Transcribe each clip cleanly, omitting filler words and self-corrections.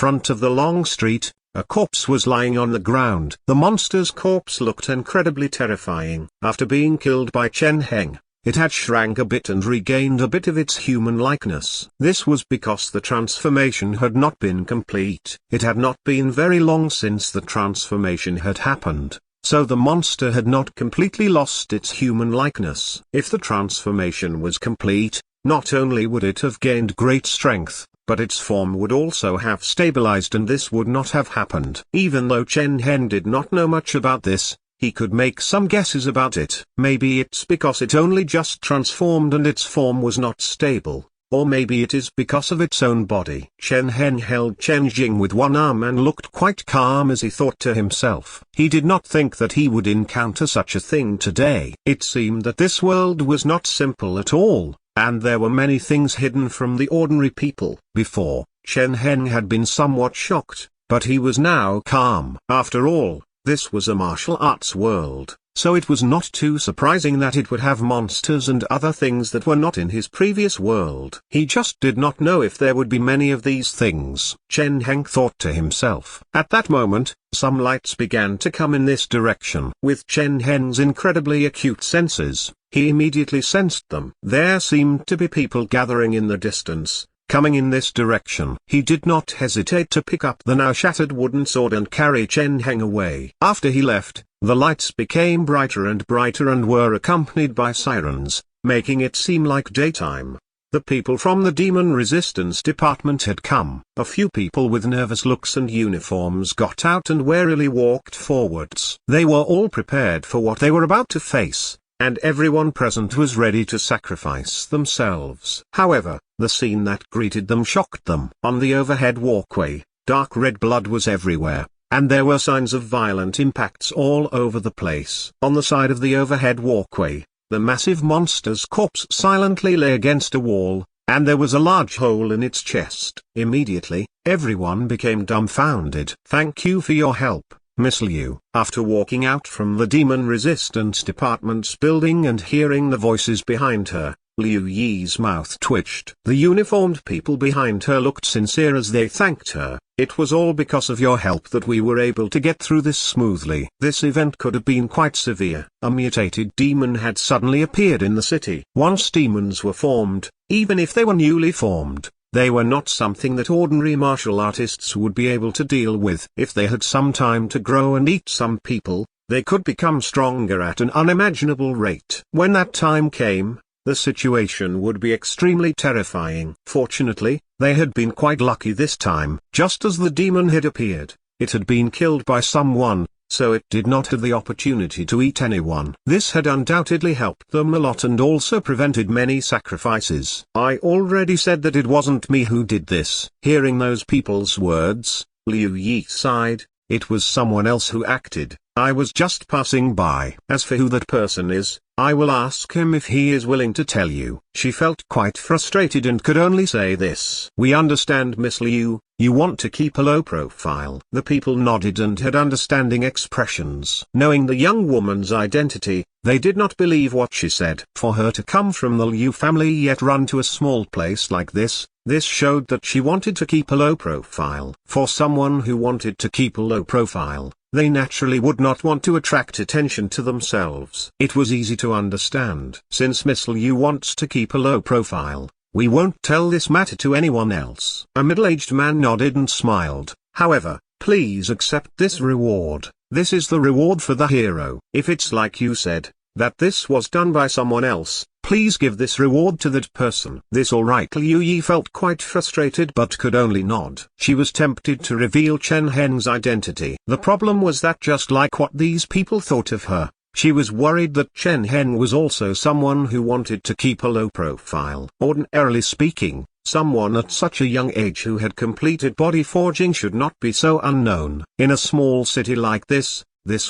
front of the long street, a corpse was lying on the ground. The monster's corpse looked incredibly terrifying. After being killed by Chen Heng, it had shrank a bit and regained a bit of its human likeness. This was because the transformation had not been complete. It had not been very long since the transformation had happened, so the monster had not completely lost its human likeness. If the transformation was complete, not only would it have gained great strength, but its form would also have stabilized, and this would not have happened. Even though Chen Heng did not know much about this, he could make some guesses about it. Maybe it's because it only just transformed and its form was not stable, or maybe it is because of its own body. Chen Heng held Chen Jing with one arm and looked quite calm as he thought to himself. He did not think that he would encounter such a thing today. It seemed that this world was not simple at all, and there were many things hidden from the ordinary people. Before, Chen Heng had been somewhat shocked, but he was now calm. After all, this was a martial arts world, so it was not too surprising that it would have monsters and other things that were not in his previous world. He just did not know if there would be many of these things. Chen Heng thought to himself. At that moment, some lights began to come in this direction. With Chen Heng's incredibly acute senses, he immediately sensed them. There seemed to be people gathering in the distance, coming in this direction. He did not hesitate to pick up the now shattered wooden sword and carry Chen Heng away. After he left, the lights became brighter and were accompanied by sirens, making it seem like daytime. The people from the demon resistance department had come. A few people with nervous looks and uniforms got out and warily walked forwards. They were all prepared for what they were about to face, and everyone present was ready to sacrifice themselves. However, the scene that greeted them shocked them. On the overhead walkway, dark red blood was everywhere, and there were signs of violent impacts all over the place. On the side of the overhead walkway, the massive monster's corpse silently lay against a wall, and there was a large hole in its chest. Immediately, everyone became dumbfounded. "Thank you for your help, Miss Liu." After walking out from the Demon Resistance Department's building and hearing the voices behind her, Liu Yi's mouth twitched. The uniformed people behind her looked sincere as they thanked her. "It was all because of your help that we were able to get through this smoothly." This event could have been quite severe. A mutated demon had suddenly appeared in the city. Once demons were formed, even if they were newly formed, they were not something that ordinary martial artists would be able to deal with. If they had some time to grow and eat some people, they could become stronger at an unimaginable rate. When that time came, the situation would be extremely terrifying. Fortunately, they had been quite lucky this time. Just as the demon had appeared, it had been killed by someone, so it did not have the opportunity to eat anyone. This had undoubtedly helped them a lot and also prevented many sacrifices. "I already said that it wasn't me who did this." Hearing those people's words, Liu Yi sighed. "It was someone else who acted. I was just passing by. As for who that person is, I will ask him if he is willing to tell you." She felt quite frustrated and could only say this. "We understand, Miss Liu, you want to keep a low profile." The people nodded and had understanding expressions. Knowing the young woman's identity, they did not believe what she said. For her to come from the Liu family yet run to a small place like this showed that she wanted to keep a low profile. For someone who wanted to keep a low profile, they naturally would not want to attract attention to themselves. It was easy to understand. Since Miss Liu wants to keep a low profile, we won't tell this matter to anyone else. A middle-aged man nodded and smiled. "However, please accept this reward. This is the reward for the hero. If it's like you said, that this was done by someone else, please give this reward to that person." "This all right." Liu Yi felt quite frustrated but could only nod. She was tempted to reveal Chen Heng's identity. The problem was that just like what these people thought of her, she was worried that Chen Heng was also someone who wanted to keep a low profile. Ordinarily speaking, someone at such a young age who had completed body forging should not be so unknown. In a small city like this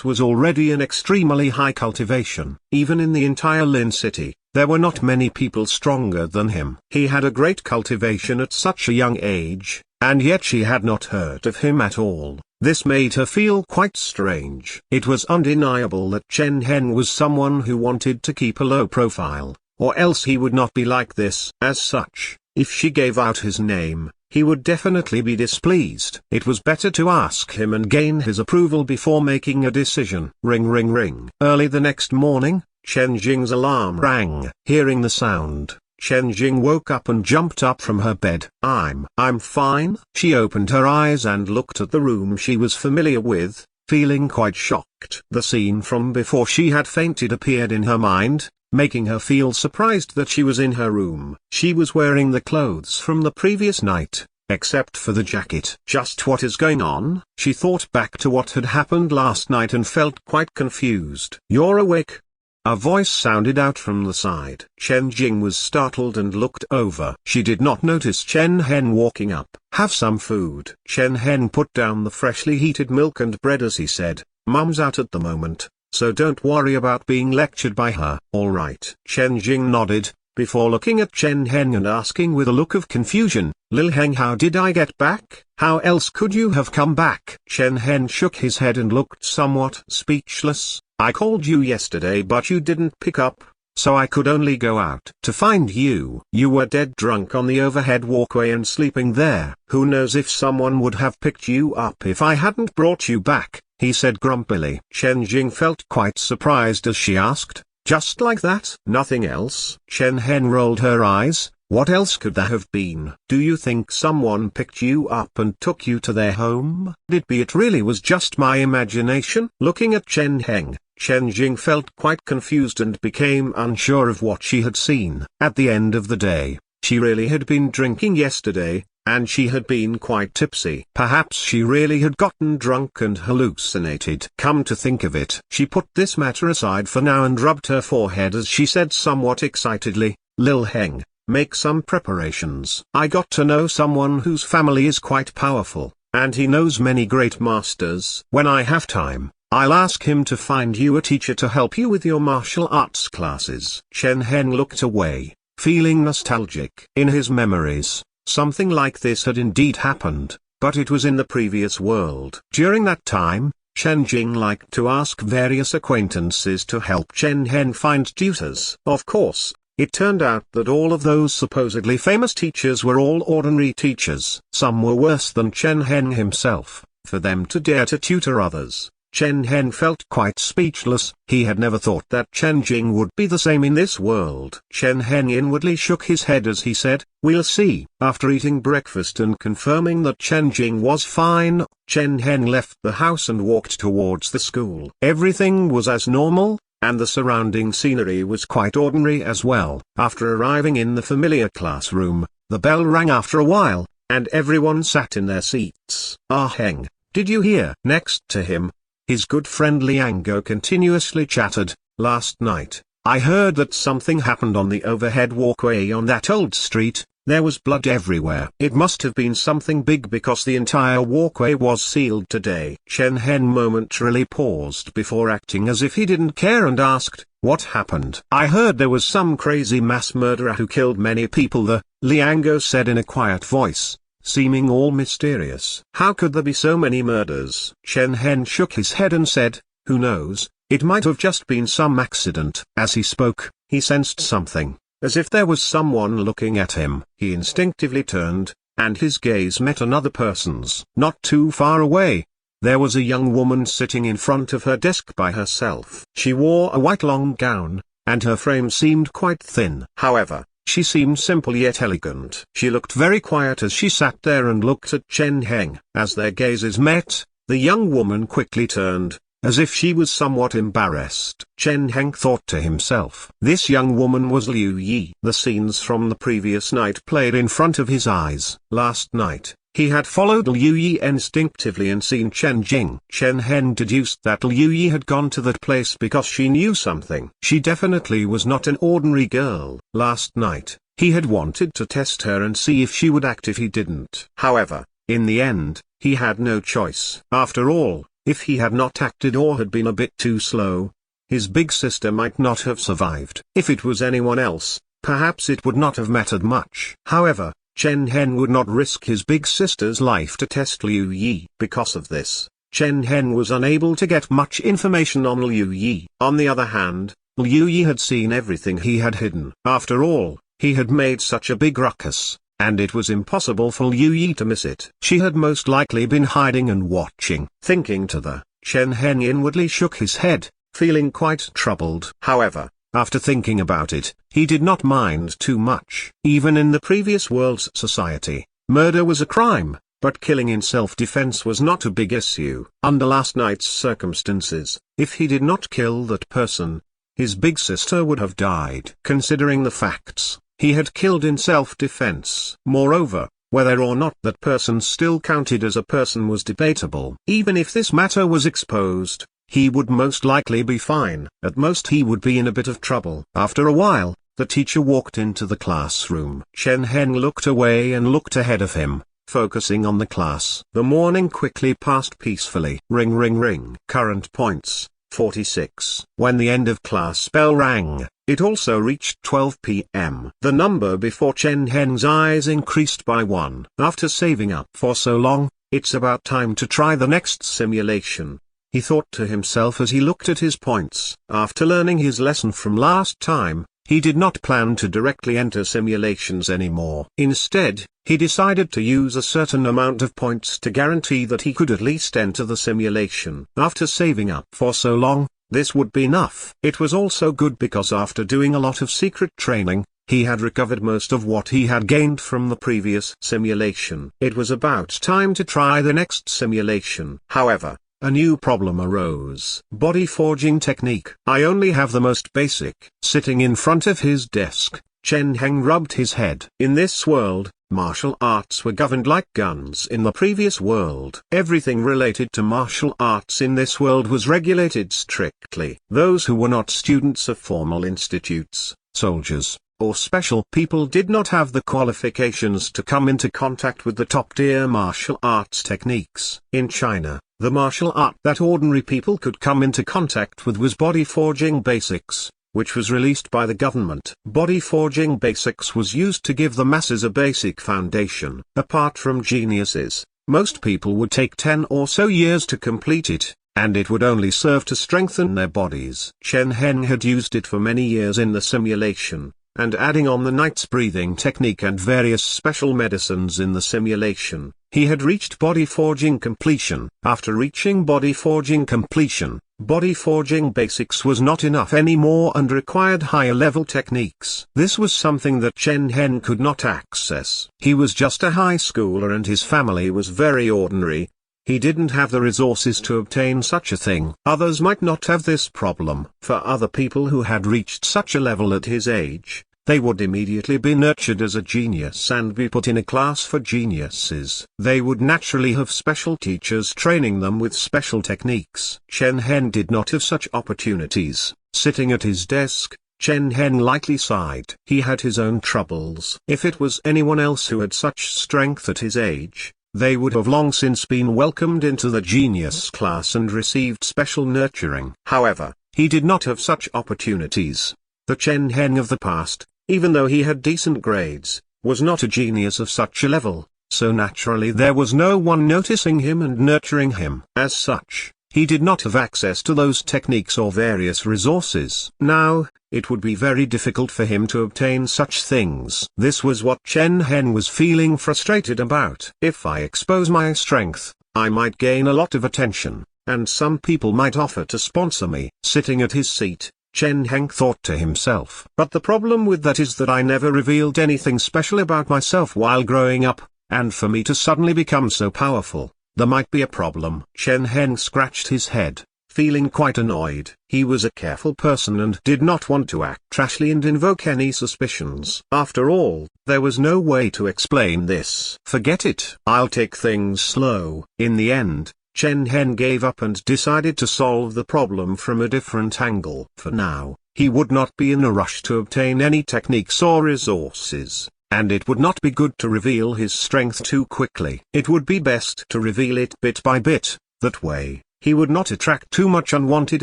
was already an extremely high cultivation. Even in the entire Lin city, there were not many people stronger than him. He had a great cultivation at such a young age, and yet she had not heard of him at all. This made her feel quite strange. It was undeniable that Chen Heng was someone who wanted to keep a low profile, or else he would not be like this. As such, if she gave out his name, he would definitely be displeased. It was better to ask him and gain his approval before making a decision. Ring ring ring. Early the next morning, Chen Jing's alarm rang. Hearing the sound, Chen Jing woke up and jumped up from her bed. I'm fine. She opened her eyes and looked at the room she was familiar with, feeling quite shocked. The scene from before she had fainted appeared in her mind, making her feel surprised that she was in her room. She was wearing the clothes from the previous night, except for the jacket. Just what is going on? She thought back to what had happened last night and felt quite confused. You're awake? A voice sounded out from the side. Chen Jing was startled and looked over. She did not notice Chen Heng walking up. Have some food. Chen Heng put down the freshly heated milk and bread as he said, Mum's out at the moment, so don't worry about being lectured by her. All right. Chen Jing nodded, before looking at Chen Heng and asking with a look of confusion, Lil Heng, how did I get back? How else could you have come back? Chen Heng shook his head and looked somewhat speechless. I called you yesterday but you didn't pick up, so I could only go out to find you. You were dead drunk on the overhead walkway and sleeping there. Who knows if someone would have picked you up if I hadn't brought you back, he said grumpily. Chen Jing felt quite surprised as she asked, just like that? Nothing else? Chen Heng rolled her eyes. What else could there have been? Do you think someone picked you up and took you to their home? It really was just my imagination? Looking at Chen Heng, Chen Jing felt quite confused and became unsure of what she had seen. At the end of the day, she really had been drinking yesterday, and she had been quite tipsy. Perhaps she really had gotten drunk and hallucinated. Come to think of it, she put this matter aside for now and rubbed her forehead as she said somewhat excitedly, Lil Heng, make some preparations. I got to know someone whose family is quite powerful, and he knows many great masters. When I have time, I'll ask him to find you a teacher to help you with your martial arts classes. Chen Heng looked away, feeling nostalgic. In his memories, something like this had indeed happened, but it was in the previous world. During that time, Chen Jing liked to ask various acquaintances to help Chen Heng find tutors. Of course, it turned out that all of those supposedly famous teachers were all ordinary teachers. Some were worse than Chen Heng himself. For them to dare to tutor others, Chen Heng felt quite speechless. He had never thought that Chen Jing would be the same in this world. Chen Heng inwardly shook his head as he said, we'll see. After eating breakfast and confirming that Chen Jing was fine, Chen Heng left the house and walked towards the school. Everything was as normal, and the surrounding scenery was quite ordinary as well. After arriving in the familiar classroom, the bell rang after a while, and everyone sat in their seats. Ah Heng, did you hear? Next to him, his good friend Liango continuously chattered, last night, I heard that something happened on the overhead walkway on that old street. There was blood everywhere. It must have been something big because the entire walkway was sealed today. Chen Heng momentarily paused before acting as if he didn't care and asked, what happened? I heard there was some crazy mass murderer who killed many people. The Liango said in a quiet voice, seeming all mysterious. How could there be so many murders? Chen Heng shook his head and said, who knows, it might have just been some accident. As he spoke, he sensed something, as if there was someone looking at him. He instinctively turned, and his gaze met another person's. Not too far away, there was a young woman sitting in front of her desk by herself. She wore a white long gown, and her frame seemed quite thin. However, she seemed simple yet elegant. She looked very quiet as she sat there and looked at Chen Heng. As their gazes met, the young woman quickly turned, as if she was somewhat embarrassed. Chen Heng thought to himself. This young woman was Liu Yi. The scenes from the previous night played in front of his eyes. Last night, he had followed Liu Yi instinctively and seen Chen Jing. Chen Heng deduced that Liu Yi had gone to that place because she knew something. She definitely was not an ordinary girl. Last night, he had wanted to test her and see if she would act if he didn't. However, in the end, he had no choice. After all, if he had not acted or had been a bit too slow, his big sister might not have survived. If it was anyone else, perhaps it would not have mattered much. However, Chen Heng would not risk his big sister's life to test Liu Yi. Because of this, Chen Heng was unable to get much information on Liu Yi. On the other hand, Liu Yi had seen everything he had hidden. After all, he had made such a big ruckus, and it was impossible for Liu Yi to miss it. She had most likely been hiding and watching. Thinking to the, Chen Heng inwardly shook his head, feeling quite troubled. However, after thinking about it, he did not mind too much. Even in the previous world's society, murder was a crime, but killing in self-defense was not a big issue. Under last night's circumstances, if he did not kill that person, his big sister would have died. Considering the facts, he had killed in self-defense. Moreover, whether or not that person still counted as a person was debatable. Even if this matter was exposed, he would most likely be fine. At most he would be in a bit of trouble. After a while, the teacher walked into the classroom. Chen Heng looked away and looked ahead of him, focusing on the class. The morning quickly passed peacefully. Ring ring ring. Current points, 46. When the end of class bell rang, it also reached 12 p.m. The number before Chen Heng's eyes increased by 1. After saving up for so long, it's about time to try the next simulation, he thought to himself as he looked at his points. After learning his lesson from last time, he did not plan to directly enter simulations anymore. Instead, he decided to use a certain amount of points to guarantee that he could at least enter the simulation. After saving up for so long, this would be enough. It was also good because after doing a lot of secret training, he had recovered most of what he had gained from the previous simulation. It was about time to try the next simulation. However, a new problem arose. Body forging technique. I only have the most basic. Sitting in front of his desk, Chen Heng rubbed his head. In this world, martial arts were governed like guns in the previous world. Everything related to martial arts in this world was regulated strictly. Those who were not students of formal institutes, soldiers, or special people did not have the qualifications to come into contact with the top-tier martial arts techniques. In China, the martial art that ordinary people could come into contact with was Body Forging Basics, which was released by the government. Body Forging Basics was used to give the masses a basic foundation. Apart from geniuses, most people would take 10 or so years to complete it, and it would only serve to strengthen their bodies. Chen Heng had used it for many years in the simulation, and adding on the night's breathing technique and various special medicines in the simulation, he had reached body forging completion. After reaching body forging completion, body forging basics was not enough anymore and required higher level techniques. This was something that Chen Heng could not access. He was just a high schooler and his family was very ordinary. He didn't have the resources to obtain such a thing. Others might not have this problem. For other people who had reached such a level at his age, they would immediately be nurtured as a genius and be put in a class for geniuses. They would naturally have special teachers training them with special techniques. Chen Heng did not have such opportunities. Sitting at his desk, Chen Heng lightly sighed. He had his own troubles. If it was anyone else who had such strength at his age, they would have long since been welcomed into the genius class and received special nurturing. However, he did not have such opportunities. The Chen Heng of the past, even though he had decent grades, was not a genius of such a level, so naturally there was no one noticing him and nurturing him. As such, he did not have access to those techniques or various resources. Now, it would be very difficult for him to obtain such things. This was what Chen Heng was feeling frustrated about. If I expose my strength, I might gain a lot of attention, and some people might offer to sponsor me. Sitting at his seat, Chen Heng thought to himself. But the problem with that is that I never revealed anything special about myself while growing up, and for me to suddenly become so powerful, there might be a problem. Chen Heng scratched his head, feeling quite annoyed. He was a careful person and did not want to act trashly and invoke any suspicions. After all, there was no way to explain this. Forget it. I'll take things slow. In the end, Chen Heng gave up and decided to solve the problem from a different angle. For now, he would not be in a rush to obtain any techniques or resources, and it would not be good to reveal his strength too quickly. It would be best to reveal it bit by bit, that way, he would not attract too much unwanted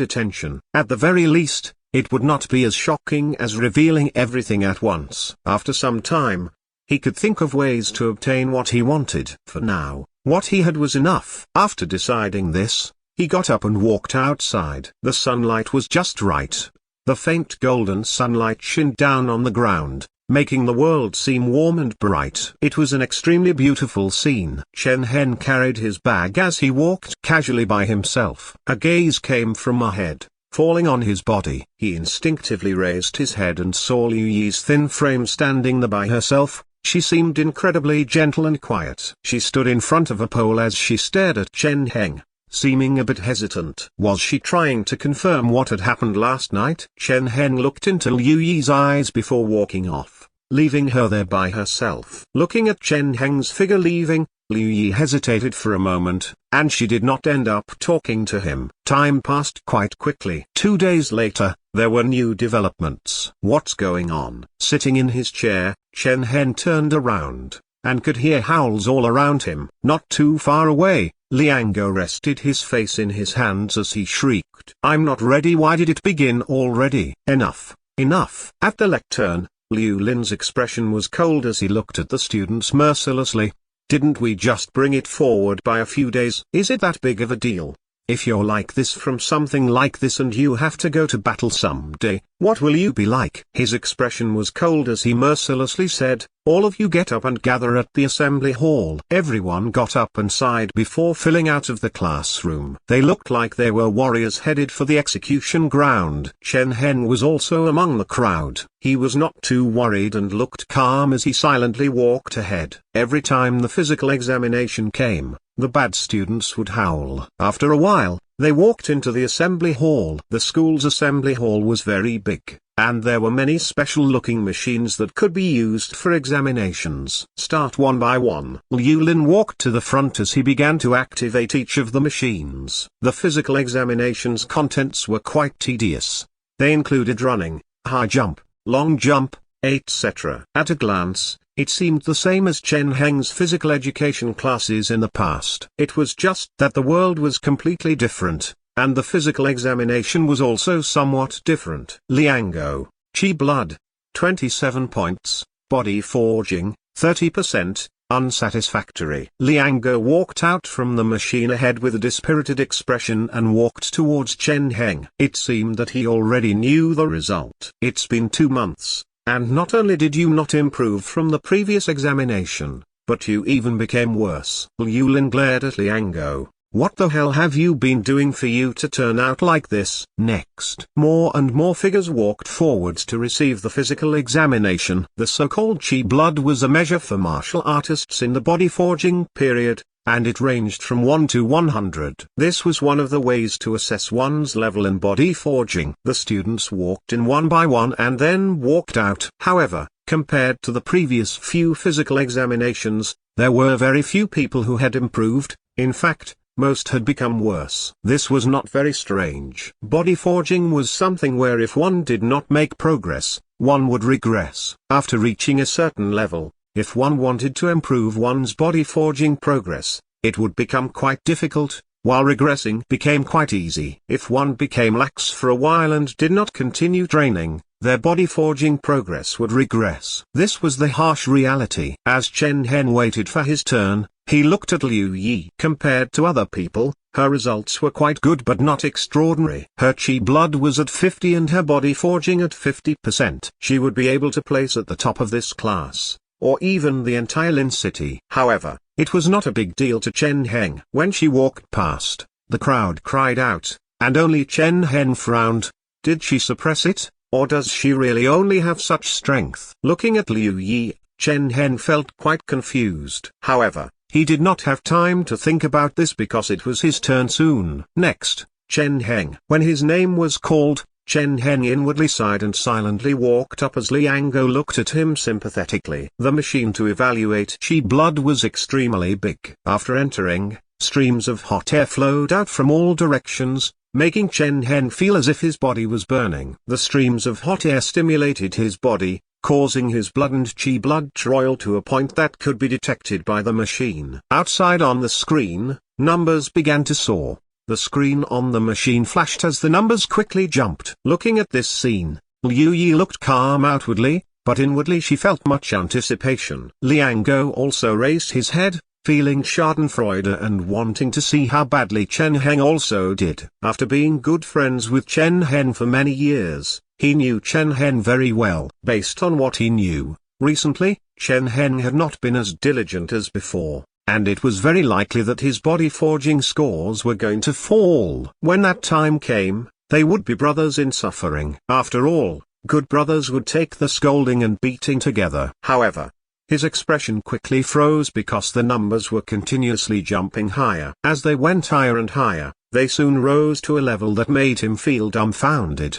attention. At the very least, it would not be as shocking as revealing everything at once. After some time, he could think of ways to obtain what he wanted. For now, what he had was enough. After deciding this, he got up and walked outside. The sunlight was just right. The faint golden sunlight shined down on the ground, making the world seem warm and bright. It was an extremely beautiful scene. Chen Heng carried his bag as he walked casually by himself. A gaze came from ahead, falling on his body. He instinctively raised his head and saw Liu Yi's thin frame standing there by herself. She seemed incredibly gentle and quiet. She stood in front of a pole as she stared at Chen Heng, seeming a bit hesitant. Was she trying to confirm what had happened last night? Chen Heng looked into Liu Yi's eyes before walking off, leaving her there by herself. Looking at Chen Heng's figure leaving, Liu Yi hesitated for a moment, and she did not end up talking to him. Time passed quite quickly. 2 days later, there were new developments. What's going on? Sitting in his chair, Chen Heng turned around, and could hear howls all around him. Not too far away, Liango rested his face in his hands as he shrieked. I'm not ready. Why did it begin already? Enough, enough. At the lectern, Liu Lin's expression was cold as he looked at the students mercilessly. Didn't we just bring it forward by a few days? Is it that big of a deal? If you're like this from something like this and you have to go to battle someday, what will you be like? His expression was cold as he mercilessly said, all of you get up and gather at the assembly hall. Everyone got up and sighed before filing out of the classroom. They looked like they were warriors headed for the execution ground. Chen Heng was also among the crowd. He was not too worried and looked calm as he silently walked ahead. Every time the physical examination came, the bad students would howl. After a while, they walked into the assembly hall. The school's assembly hall was very big, and there were many special-looking machines that could be used for examinations. Start one by one. Liu Lin walked to the front as he began to activate each of the machines. The physical examinations' contents were quite tedious. They included running, high jump, long jump, etc. At a glance, it seemed the same as Chen Heng's physical education classes in the past. It was just that the world was completely different, and the physical examination was also somewhat different. Liango, Chi blood, 27 points, body forging, 30%, unsatisfactory. Liango walked out from the machine ahead with a dispirited expression and walked towards Chen Heng. It seemed that he already knew the result. It's been 2 months. And not only did you not improve from the previous examination, but you even became worse. Liu Lin glared at Liango. What the hell have you been doing for you to turn out like this? Next, more and more figures walked forwards to receive the physical examination. The so-called Chi blood was a measure for martial artists in the body forging period, and it ranged from 1 to 100. This was one of the ways to assess one's level in body forging. The students walked in one by one and then walked out. However, compared to the previous few physical examinations, there were very few people who had improved. In fact, most had become worse. This was not very strange. Body forging was something where if one did not make progress, one would regress. After reaching a certain level, if one wanted to improve one's body forging progress, it would become quite difficult, while regressing became quite easy. If one became lax for a while and did not continue training, their body forging progress would regress. This was the harsh reality. As Chen Heng waited for his turn, he looked at Liu Yi. Compared to other people, her results were quite good but not extraordinary. Her Chi blood was at 50 and her body forging at 50%. She would be able to place at the top of this class, or even the entire Lin city. However, it was not a big deal to Chen Heng. When she walked past, the crowd cried out, and only Chen Heng frowned. Did she suppress it, or does she really only have such strength? Looking at Liu Yi, Chen Heng felt quite confused. However, he did not have time to think about this because it was his turn soon. Next, Chen Heng. When his name was called, Chen Heng inwardly sighed and silently walked up as Liango looked at him sympathetically. The machine to evaluate Chi blood was extremely big. After entering, streams of hot air flowed out from all directions, making Chen Heng feel as if his body was burning. The streams of hot air stimulated his body, causing his blood and Chi blood to roil to a point that could be detected by the machine. Outside on the screen, numbers began to soar. The screen on the machine flashed as the numbers quickly jumped. Looking at this scene, Liu Yi looked calm outwardly, but inwardly she felt much anticipation. Liango also raised his head, feeling schadenfreude and wanting to see how badly Chen Heng also did. After being good friends with Chen Heng for many years, He knew Chen Heng very well. Based on what he knew, recently, Chen Heng had not been as diligent as before, and it was very likely that his body forging scores were going to fall. When that time came, they would be brothers in suffering. After all, good brothers would take the scolding and beating together. However, his expression quickly froze because the numbers were continuously jumping higher. As they went higher and higher, they soon rose to a level that made him feel dumbfounded!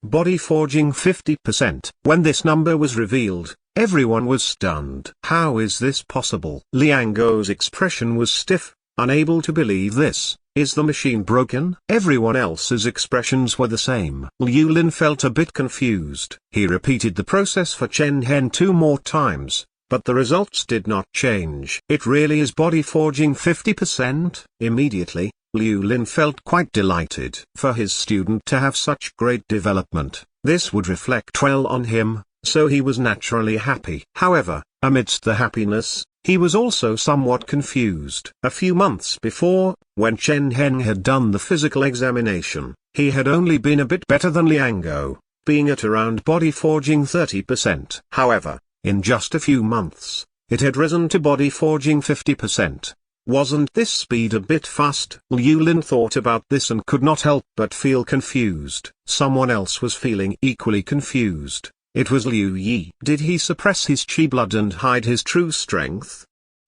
Body forging 50%. When this number was revealed, everyone was stunned. How is this possible? Liang Gou's expression was stiff, unable to believe this. Is the machine broken? Everyone else's expressions were the same. Liu Lin felt a bit confused. He repeated the process for Chen Heng 2 more times, but the results did not change. It really is body forging 50%? Immediately, Liu Lin felt quite delighted. For his student to have such great development, this would reflect well on him, so he was naturally happy. However, amidst the happiness, he was also somewhat confused. A few months before, when Chen Heng had done the physical examination, he had only been a bit better than Liang Gou, being at around body forging 30%. However, in just a few months, it had risen to body forging 50%. Wasn't this speed a bit fast? Liu Lin thought about this and could not help but feel confused. Someone else was feeling equally confused. It was Liu Yi. Did he suppress his chi blood and hide his true strength?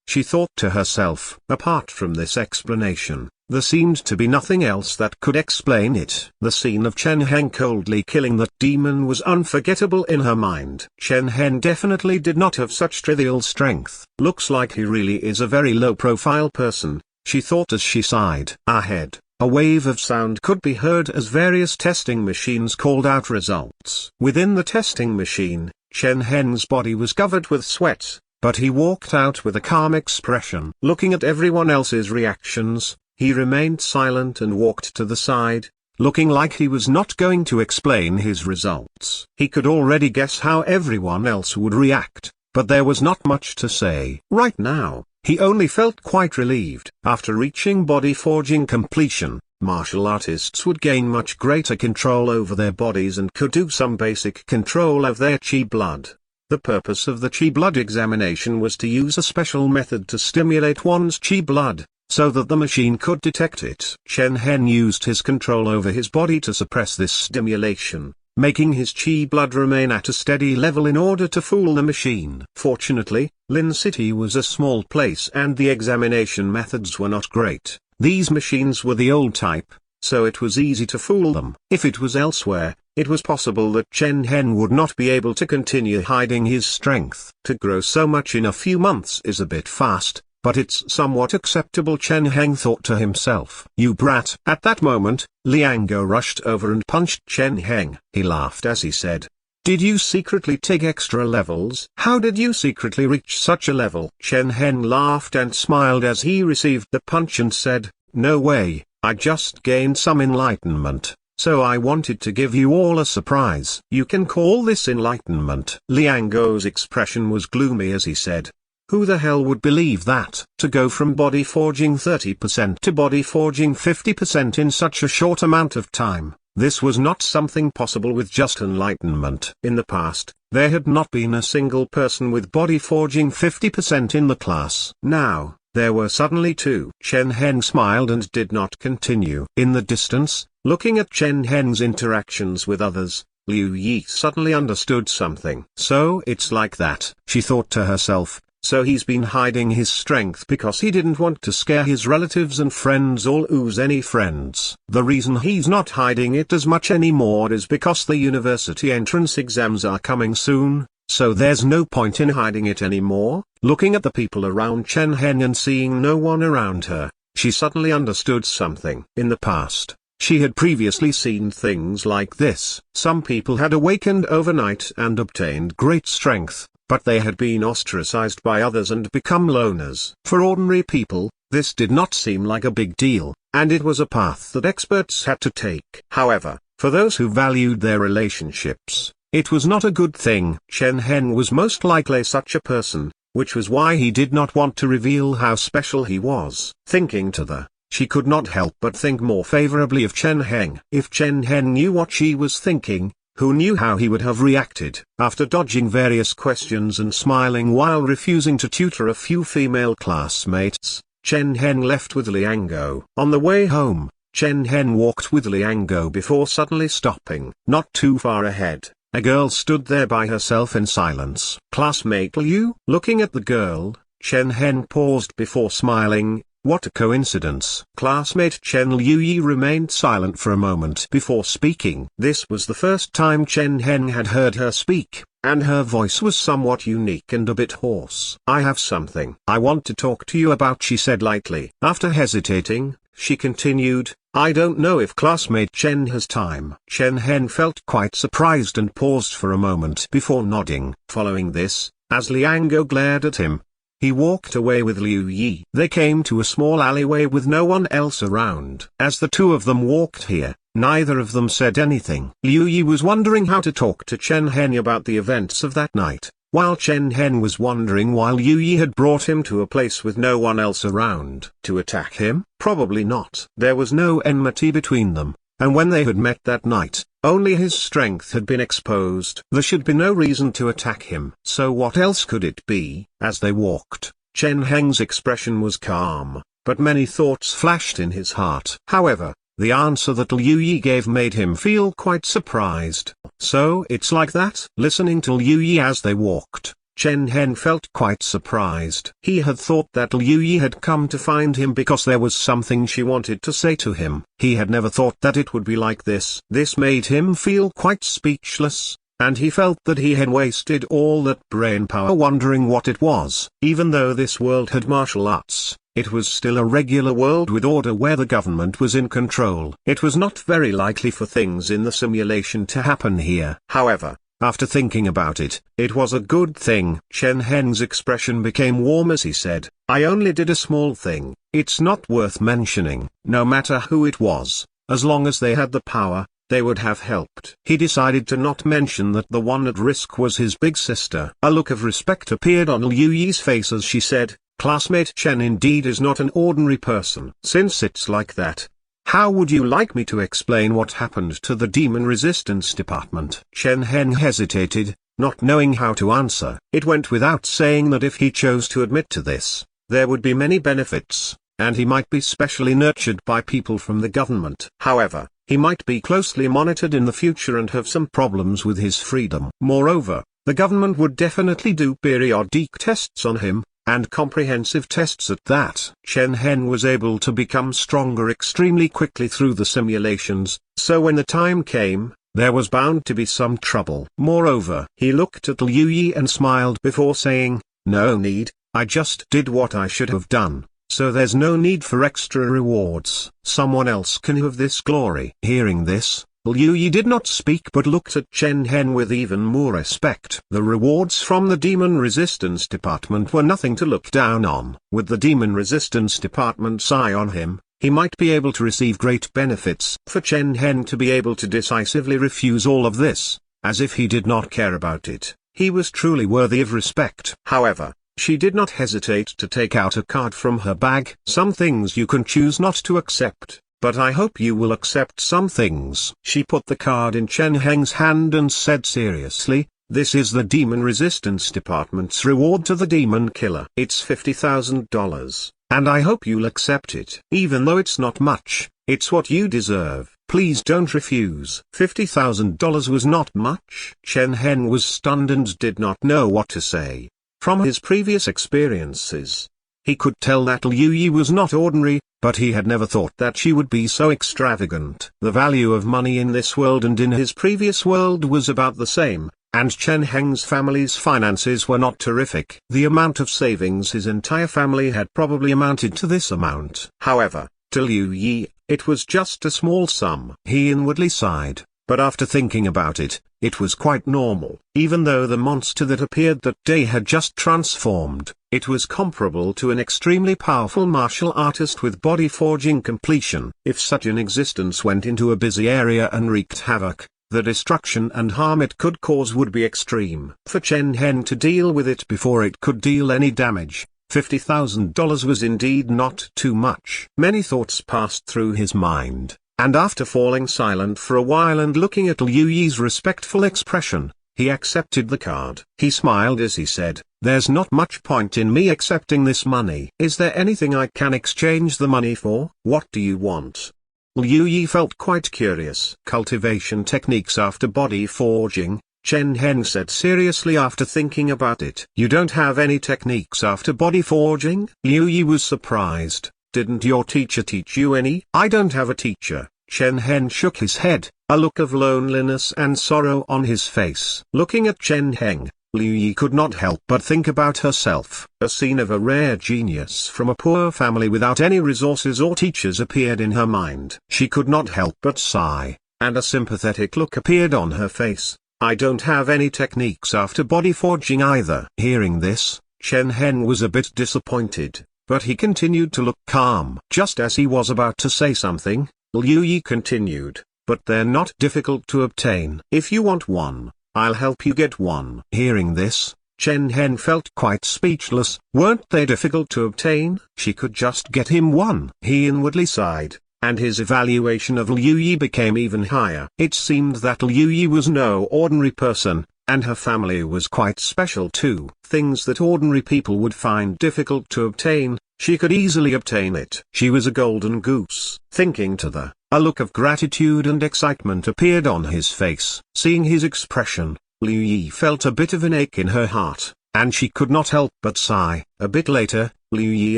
She thought to herself. Apart from this explanation, there seemed to be nothing else that could explain it. The scene of Chen Heng coldly killing that demon was unforgettable in her mind. Chen Heng definitely did not have such trivial strength. Looks like he really is a very low-profile person, she thought as she sighed. Ahead, a wave of sound could be heard as various testing machines called out results. Within the testing machine, Chen Heng's body was covered with sweat, but he walked out with a calm expression. Looking at everyone else's reactions, he remained silent and walked to the side, looking like he was not going to explain his results. He could already guess how everyone else would react, but there was not much to say. Right now, he only felt quite relieved. After reaching body forging completion, martial artists would gain much greater control over their bodies and could do some basic control of their chi blood. The purpose of the chi blood examination was to use a special method to stimulate one's chi blood, so that the machine could detect it. Chen Heng used his control over his body to suppress this stimulation, making his chi blood remain at a steady level in order to fool the machine. Fortunately, Lin City was a small place and the examination methods were not great. These machines were the old type, so it was easy to fool them. If it was elsewhere, it was possible that Chen Heng would not be able to continue hiding his strength. To grow so much in a few months is a bit fast, but it's somewhat acceptable, Chen Heng thought to himself. You brat! At that moment, Liang Gou rushed over and punched Chen Heng. He laughed as he said, "Did you secretly take extra levels? How did you secretly reach such a level?" Chen Heng laughed and smiled as he received the punch and said, "No way, I just gained some enlightenment, so I wanted to give you all a surprise." You can call this enlightenment. Liang Gou's expression was gloomy as he said, "Who the hell would believe that? To go from body forging 30% to body forging 50% in such a short amount of time, this was not something possible with just enlightenment." In the past, there had not been a single person with body forging 50% in the class. Now, there were suddenly 2. Chen Heng smiled and did not continue. In the distance, looking at Chen Heng's interactions with others, Liu Yi suddenly understood something. So it's like that, she thought to herself. So he's been hiding his strength because he didn't want to scare his relatives and friends or lose any friends. The reason he's not hiding it as much anymore is because the university entrance exams are coming soon, so there's no point in hiding it anymore. Looking at the people around Chen Heng and seeing no one around her, she suddenly understood something. In the past, she had previously seen things like this. Some people had awakened overnight and obtained great strength, but they had been ostracized by others and become loners. For ordinary people, this did not seem like a big deal, and it was a path that experts had to take. However, for those who valued their relationships, it was not a good thing. Chen Heng was most likely such a person, which was why he did not want to reveal how special he was. Thinking to the she could not help but think more favorably of Chen Heng. If Chen Heng knew what she was thinking, who knew how he would have reacted? After dodging various questions and smiling while refusing to tutor a few female classmates, Chen Heng left with Liango. On the way home, Chen Heng walked with Liango before suddenly stopping. Not too far ahead, a girl stood there by herself in silence. "Classmate Liu?" Looking at the girl, Chen Heng paused before smiling. "What a coincidence." Classmate Chen Liu remained silent for a moment before speaking. This was the first time Chen Heng had heard her speak, and her voice was somewhat unique and a bit hoarse. "I have something I want to talk to you about," she said lightly. After hesitating, she continued, "I don't know if classmate Chen has time." Chen Heng felt quite surprised and paused for a moment before nodding. Following this, as Liango glared at him, he walked away with Liu Yi. They came to a small alleyway with no one else around. As the two of them walked here, neither of them said anything. Liu Yi was wondering how to talk to Chen Heng about the events of that night, while Chen Heng was wondering why Liu Yi had brought him to a place with no one else around. To attack him? Probably not. There was no enmity between them, and when they had met that night, only his strength had been exposed. There should be no reason to attack him. So what else could it be? As they walked, Chen Heng's expression was calm, but many thoughts flashed in his heart. However, the answer that Liu Yi gave made him feel quite surprised. "So it's like that?" Listening to Liu Yi as they walked, Chen Heng felt quite surprised. He had thought that Liu Yi had come to find him because there was something she wanted to say to him. He had never thought that it would be like this. This made him feel quite speechless, and he felt that he had wasted all that brain power wondering what it was. Even though this world had martial arts, it was still a regular world with order where the government was in control. It was not very likely for things in the simulation to happen here. However, after thinking about it, it was a good thing. Chen Heng's expression became warm as he said, "I only did a small thing. It's not worth mentioning." No matter who it was, as long as they had the power, they would have helped. He decided to not mention that the one at risk was his big sister. A look of respect appeared on Liu Yi's face as she said, "Classmate Chen indeed is not an ordinary person. Since it's like that, how would you like me to explain what happened to the Demon Resistance Department?" Chen Heng hesitated, not knowing how to answer. It went without saying that if he chose to admit to this, there would be many benefits, and he might be specially nurtured by people from the government. However, he might be closely monitored in the future and have some problems with his freedom. Moreover, the government would definitely do periodic tests on him, and comprehensive tests at that. Chen Heng was able to become stronger extremely quickly through the simulations, so when the time came, there was bound to be some trouble. Moreover, he looked at Liu Yi and smiled before saying, "No need, I just did what I should have done, so there's no need for extra rewards. Someone else can have this glory." Hearing this, Liu Yi did not speak but looked at Chen Heng with even more respect. The rewards from the Demon Resistance Department were nothing to look down on. With the Demon Resistance Department's eye on him, he might be able to receive great benefits. For Chen Heng to be able to decisively refuse all of this, as if he did not care about it, he was truly worthy of respect. However, she did not hesitate to take out a card from her bag. "Some things you can choose not to accept, but I hope you will accept some things." She put the card in Chen Heng's hand and said seriously, "This is the Demon Resistance Department's reward to the Demon Killer. It's $50,000, and I hope you'll accept it. Even though it's not much, it's what you deserve. Please don't refuse." $50,000 was not much. Chen Heng was stunned and did not know what to say. From his previous experiences, he could tell that Liu Yi was not ordinary, but he had never thought that she would be so extravagant. The value of money in this world and in his previous world was about the same, and Chen Heng's family's finances were not terrific. The amount of savings his entire family had probably amounted to this amount. However, to Liu Yi, it was just a small sum. He inwardly sighed, but after thinking about it, it was quite normal. Even though the monster that appeared that day had just transformed, it was comparable to an extremely powerful martial artist with body forging completion. If such an existence went into a busy area and wreaked havoc, the destruction and harm it could cause would be extreme. For Chen Heng to deal with it before it could deal any damage, $50,000 was indeed not too much. Many thoughts passed through his mind, and after falling silent for a while and looking at Liu Yi's respectful expression, he accepted the card. He smiled as he said, "There's not much point in me accepting this money. Is there anything I can exchange the money for? What do you want?" Liu Yi felt quite curious. "Cultivation techniques after body forging," Chen Heng said seriously after thinking about it. "You don't have any techniques after body forging?" Liu Yi was surprised. "Didn't your teacher teach you any?" "I don't have a teacher." Chen Heng shook his head, a look of loneliness and sorrow on his face. Looking at Chen Heng, Liu Yi could not help but think about herself. A scene of a rare genius from a poor family without any resources or teachers appeared in her mind. She could not help but sigh, and a sympathetic look appeared on her face. "I don't have any techniques after body forging either." Hearing this, Chen Heng was a bit disappointed, but he continued to look calm. Just as he was about to say something, Liu Yi continued, "But they're not difficult to obtain. If you want one, I'll help you get one." Hearing this, Chen Heng felt quite speechless. Weren't they difficult to obtain? She could just get him one. He inwardly sighed, and his evaluation of Liu Yi became even higher. It seemed that Liu Yi was no ordinary person, and her family was quite special too. Things that ordinary people would find difficult to obtain, she could easily obtain it. She was a golden goose. Thinking to the, a look of gratitude and excitement appeared on his face. Seeing his expression, Liu Yi felt a bit of an ache in her heart, and she could not help but sigh. A bit later, Liu Yi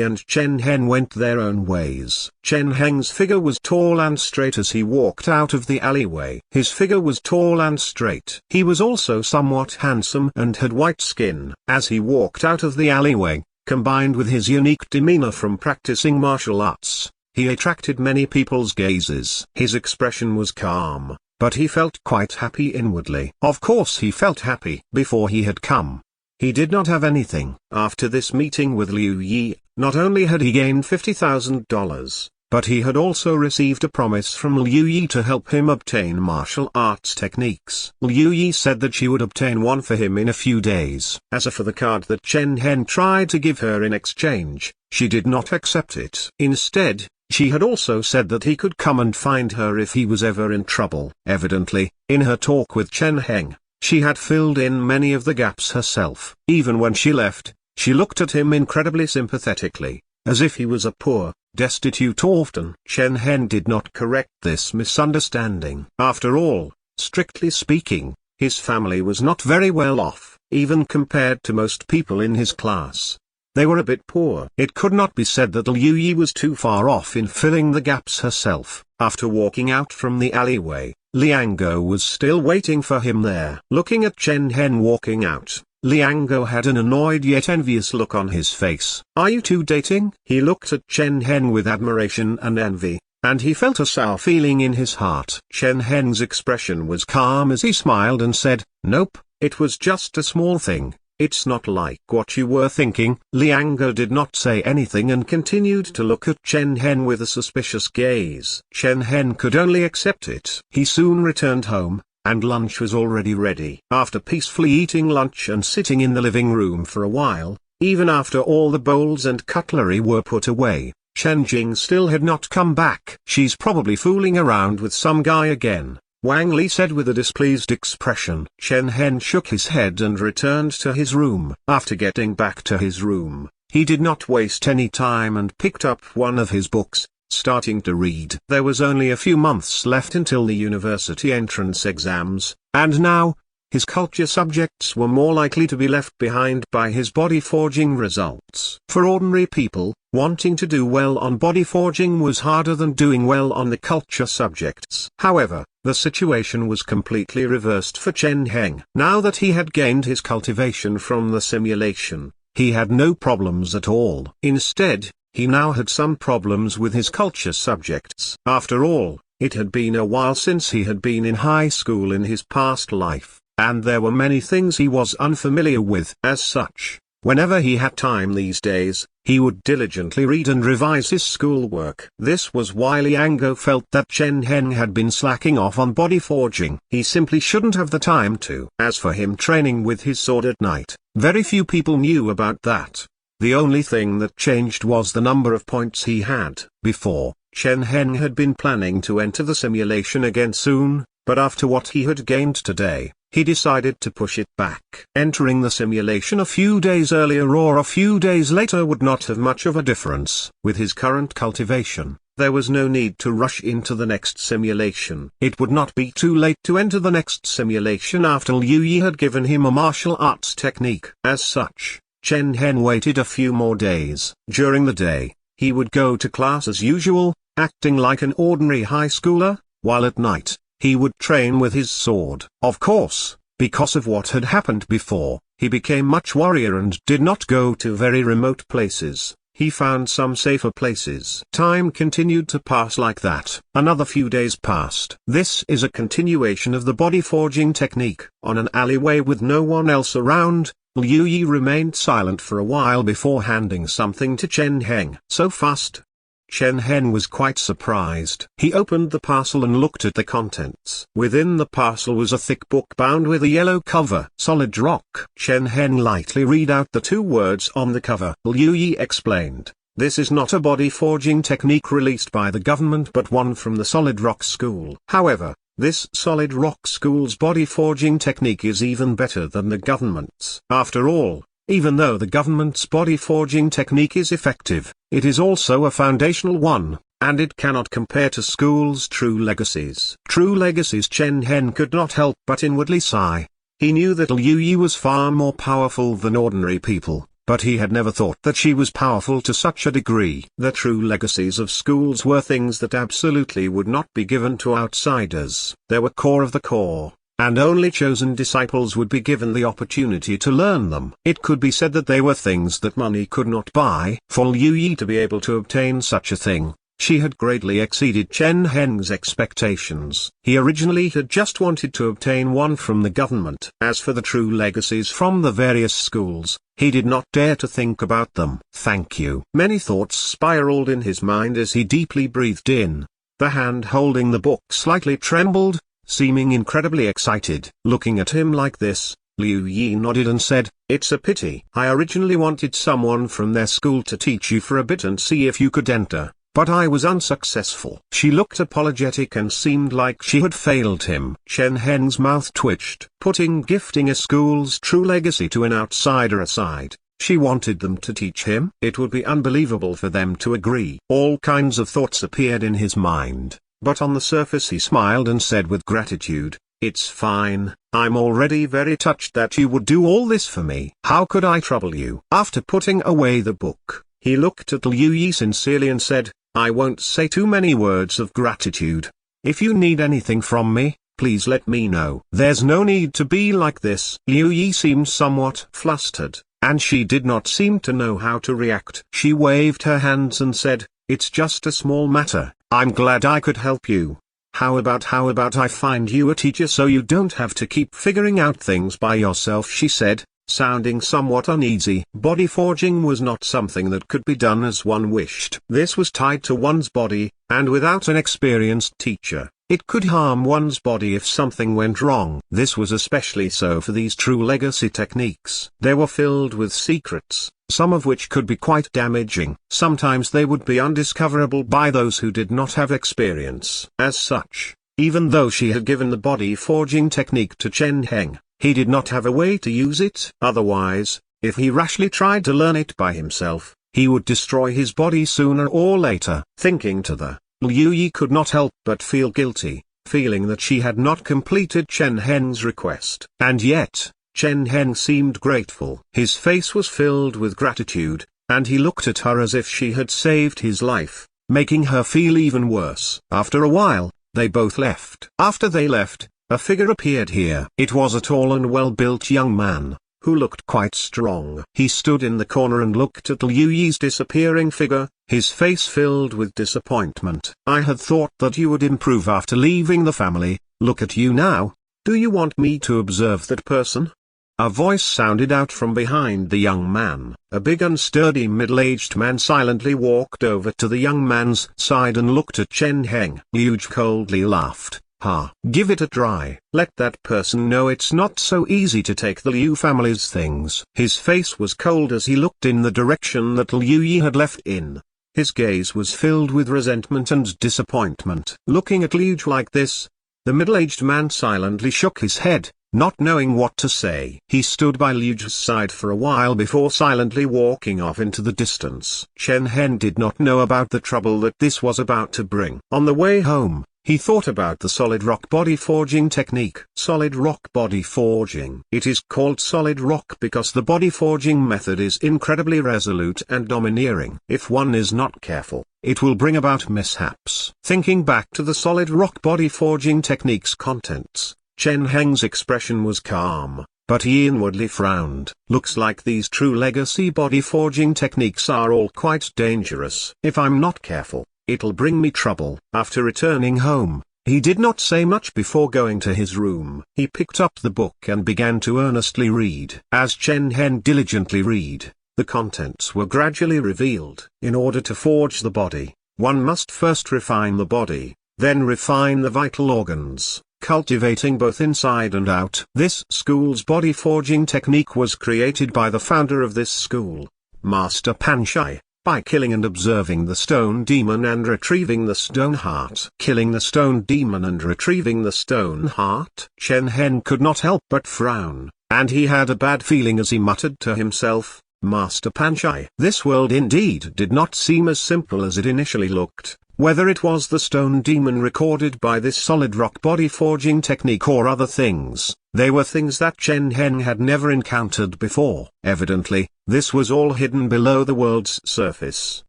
and Chen Heng went their own ways. Chen Heng's figure was tall and straight as he walked out of the alleyway. His figure was tall and straight. He was also somewhat handsome and had white skin. As he walked out of the alleyway, combined with his unique demeanor from practicing martial arts, he attracted many people's gazes. His expression was calm, but he felt quite happy inwardly. Of course he felt happy. Before he had come, he did not have anything. After this meeting with Liu Yi, not only had he gained $50,000, but he had also received a promise from Liu Yi to help him obtain martial arts techniques. Liu Yi said that she would obtain one for him in a few days. As for the card that Chen Heng tried to give her in exchange, she did not accept it. Instead, she had also said that he could come and find her if he was ever in trouble. Evidently, in her talk with Chen Heng, she had filled in many of the gaps herself. Even when she left, she looked at him incredibly sympathetically, as if he was a poor, destitute orphan. Chen Heng did not correct this misunderstanding. After all, strictly speaking, his family was not very well off, even compared to most people in his class. They were a bit poor. It could not be said that Liu Yi was too far off in filling the gaps herself. After walking out from the alleyway, Liango was still waiting for him there. Looking at Chen Heng walking out, Liango had an annoyed yet envious look on his face. "Are you two dating?" He looked at Chen Heng with admiration and envy, and he felt a sour feeling in his heart. Chen Heng's expression was calm as he smiled and said, "Nope, it was just a small thing. It's not like what you were thinking." Liango did not say anything and continued to look at Chen Heng with a suspicious gaze. Chen Heng could only accept it. He soon returned home, and lunch was already ready. After peacefully eating lunch and sitting in the living room for a while, even after all the bowls and cutlery were put away, Chen Jing still had not come back. "She's probably fooling around with some guy again," Wang Li said with a displeased expression. Chen Heng shook his head and returned to his room. After getting back to his room, he did not waste any time and picked up one of his books, starting to read. There was only a few months left until the university entrance exams, and now, his culture subjects were more likely to be left behind by his body forging results. For ordinary people, wanting to do well on body forging was harder than doing well on the culture subjects. However, the situation was completely reversed for Chen Heng. Now that he had gained his cultivation from the simulation, he had no problems at all. Instead, he now had some problems with his culture subjects. After all, it had been a while since he had been in high school in his past life, and there were many things he was unfamiliar with. As such, whenever he had time these days, he would diligently read and revise his schoolwork. This was why Liango felt that Chen Heng had been slacking off on body forging. He simply shouldn't have the time to. As for him training with his sword at night, very few people knew about that. The only thing that changed was the number of points he had. Before, Chen Heng had been planning to enter the simulation again soon, but after what he had gained today, he decided to push it back. Entering the simulation a few days earlier or a few days later would not have much of a difference. With his current cultivation, there was no need to rush into the next simulation. It would not be too late to enter the next simulation after Liu Yi had given him a martial arts technique. As such, Chen Heng waited a few more days. During the day, he would go to class as usual, acting like an ordinary high schooler, while at night, he would train with his sword. Of course, because of what had happened before, he became much worrier and did not go to very remote places. He found some safer places. Time continued to pass like that. Another few days passed. This is a continuation of the body forging technique. On an alleyway with no one else around, Liu Yi remained silent for a while before handing something to Chen Heng. So fast? Chen Heng was quite surprised. He opened the parcel and looked at the contents. Within the parcel was a thick book bound with a yellow cover. Solid rock. Chen Heng lightly read out the 2 words on the cover. Liu Yi explained, "This is not a body forging technique released by the government but one from the Solid Rock School. However, this Solid Rock School's body forging technique is even better than the government's. After all, even though the government's body forging technique is effective, it is also a foundational one, and it cannot compare to school's true legacies." True legacies. Chen Heng could not help but inwardly sigh. He knew that Liu Yi was far more powerful than ordinary people, but he had never thought that she was powerful to such a degree. The true legacies of schools were things that absolutely would not be given to outsiders. They were core of the core, and only chosen disciples would be given the opportunity to learn them. It could be said that they were things that money could not buy. For Liu Yi to be able to obtain such a thing, she had greatly exceeded Chen Heng's expectations. He originally had just wanted to obtain one from the government. As for the true legacies from the various schools, he did not dare to think about them. Thank you. Many thoughts spiraled in his mind as he deeply breathed in. The hand holding the book slightly trembled, seeming incredibly excited. Looking at him like this, Liu Yi nodded and said, "It's a pity. I originally wanted someone from their school to teach you for a bit and see if you could enter, but I was unsuccessful." She looked apologetic and seemed like she had failed him. Chen Heng's mouth twitched. Putting gifting a school's true legacy to an outsider aside, she wanted them to teach him. It would be unbelievable for them to agree. All kinds of thoughts appeared in his mind. But on the surface he smiled and said with gratitude, "It's fine, I'm already very touched that you would do all this for me. How could I trouble you?" After putting away the book, he looked at Liu Yi sincerely and said, "I won't say too many words of gratitude. If you need anything from me, please let me know." "There's no need to be like this." Liu Yi seemed somewhat flustered, and she did not seem to know how to react. She waved her hands and said, "It's just a small matter. I'm glad I could help you. How about I find you a teacher so you don't have to keep figuring out things by yourself?" she said, sounding somewhat uneasy. Body forging was not something that could be done as one wished. This was tied to one's body, and without an experienced teacher, it could harm one's body if something went wrong. This was especially so for these true legacy techniques. They were filled with secrets, some of which could be quite damaging. Sometimes they would be undiscoverable by those who did not have experience. As such, even though she had given the body forging technique to Chen Heng, he did not have a way to use it. Otherwise, if he rashly tried to learn it by himself, he would destroy his body sooner or later. Thinking to the, Liu Yi could not help but feel guilty, feeling that she had not completed Chen Heng's request. And yet, Chen Heng seemed grateful. His face was filled with gratitude, and he looked at her as if she had saved his life, making her feel even worse. After a while, they both left. After they left, a figure appeared here. It was a tall and well-built young man, who looked quite strong. He stood in the corner and looked at Liu Yi's disappearing figure, his face filled with disappointment. "I had thought that you would improve after leaving the family. Look at you now. Do you want me to observe that person?" A voice sounded out from behind the young man. A big unsturdy middle-aged man silently walked over to the young man's side and looked at Chen Heng. Liu coldly laughed. Ha! Give it a try. Let that person know it's not so easy to take the Liu family's things. His face was cold as he looked in the direction that Liu Yi had left in. His gaze was filled with resentment and disappointment. Looking at Liu like this, the middle-aged man silently shook his head, not knowing what to say. He stood by Liu's side for a while before silently walking off into the distance. Chen Heng did not know about the trouble that this was about to bring. On the way home, he thought about the solid rock body forging technique. Solid rock body forging. It is called solid rock because the body forging method is incredibly resolute and domineering. If one is not careful, it will bring about mishaps. Thinking back to the solid rock body forging technique's contents, Chen Heng's expression was calm, but he inwardly frowned. Looks like these true legacy body forging techniques are all quite dangerous. If I'm not careful, it'll bring me trouble. After returning home, he did not say much before going to his room. He picked up the book and began to earnestly read. As Chen Heng diligently read, the contents were gradually revealed. In order to forge the body, one must first refine the body, then refine the vital organs, cultivating both inside and out. This school's body forging technique was created by the founder of this school, Master Panshai, by killing and observing the stone demon and retrieving the stone heart. Killing the stone demon and retrieving the stone heart. Chen Heng could not help but frown, and he had a bad feeling as he muttered to himself, Master Panshai. This world indeed did not seem as simple as it initially looked. Whether it was the stone demon recorded by this solid rock body forging technique or other things, they were things that Chen Heng had never encountered before. Evidently, this was all hidden below the world's surface,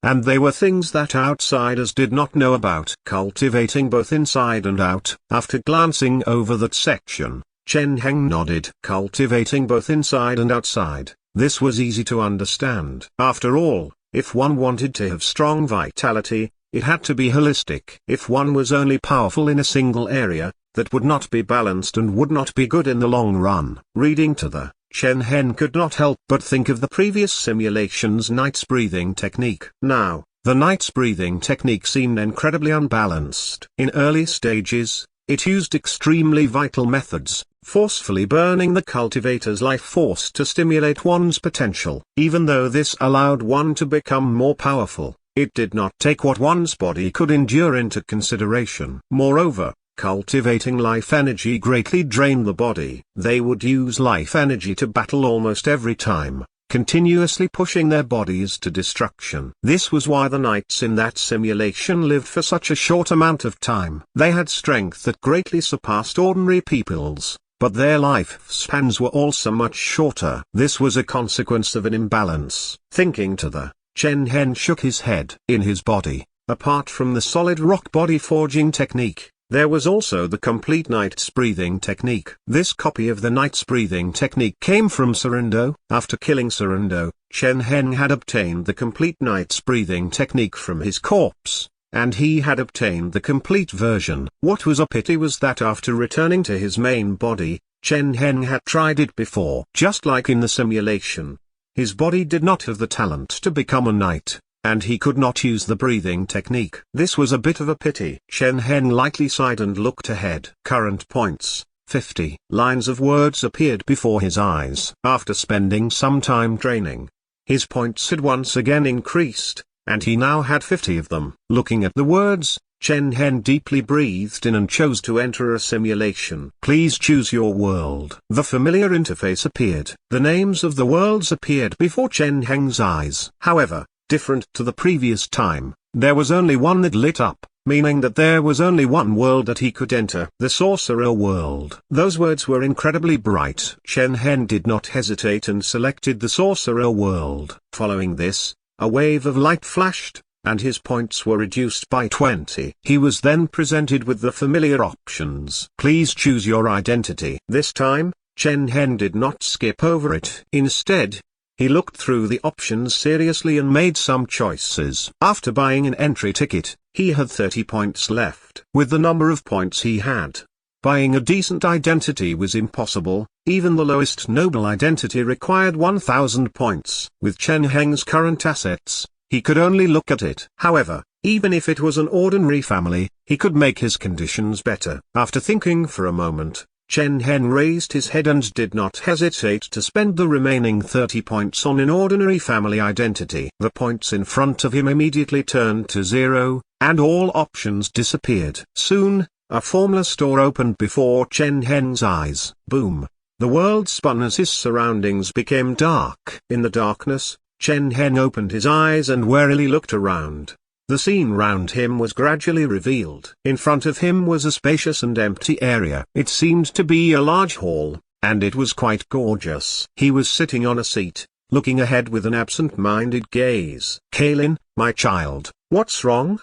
and they were things that outsiders did not know about. Cultivating both inside and out. After glancing over that section, Chen Heng nodded. Cultivating both inside and outside. This was easy to understand. After all, if one wanted to have strong vitality, it had to be holistic. If one was only powerful in a single area, that would not be balanced and would not be good in the long run. Reading to the, Chen Heng could not help but think of the previous simulation's night's breathing technique. Now, the night's breathing technique seemed incredibly unbalanced. In early stages, it used extremely vital methods, forcefully burning the cultivator's life force to stimulate one's potential. Even though this allowed one to become more powerful, it did not take what one's body could endure into consideration. Moreover, cultivating life energy greatly drained the body. They would use life energy to battle almost every time, continuously pushing their bodies to destruction. This was why the knights in that simulation lived for such a short amount of time. They had strength that greatly surpassed ordinary people's, but their lifespans were also much shorter. This was a consequence of an imbalance. Thinking to the, Chen Heng shook his head. In his body, apart from the solid rock body forging technique, there was also the complete night's breathing technique. This copy of the night's breathing technique came from Surindo. After killing Surindo, Chen Heng had obtained the complete night's breathing technique from his corpse, and he had obtained the complete version. What was a pity was that after returning to his main body, Chen Heng had tried it before. Just like in the simulation, his body did not have the talent to become a knight, and he could not use the breathing technique. This was a bit of a pity. Chen Heng lightly sighed and looked ahead. Current points, 50. Lines of words appeared before his eyes. After spending some time training, his points had once again increased, and he now had 50 of them. Looking at the words, Chen Heng deeply breathed in and chose to enter a simulation. Please choose your world. The familiar interface appeared. The names of the worlds appeared before Chen Heng's eyes. However, different to the previous time, there was only one that lit up, meaning that there was only one world that he could enter. The sorcerer world. Those words were incredibly bright. Chen Heng did not hesitate and selected the sorcerer world. Following this, a wave of light flashed, and his points were reduced by 20. He was then presented with the familiar options. Please choose your identity. This time, Chen Heng did not skip over it. Instead, he looked through the options seriously and made some choices. After buying an entry ticket, he had 30 points left. With the number of points he had, buying a decent identity was impossible. Even the lowest noble identity required 1,000 points. With Chen Heng's current assets, he could only look at it. However, Even if it was an ordinary family, he could make his conditions better. After thinking for a moment, Chen Heng raised his head and did not hesitate to spend the remaining 30 points on an ordinary family identity. The points in front of him immediately turned to 0, and all options disappeared. Soon, a formless door opened before Chen Heng's eyes. Boom! The world spun as his surroundings became dark. In the darkness, Chen Heng opened his eyes and warily looked around. The scene round him was gradually revealed. In front of him was a spacious and empty area. It seemed to be a large hall, and it was quite gorgeous. He was sitting on a seat, looking ahead with an absent-minded gaze. "Kaylin, my child, what's wrong?"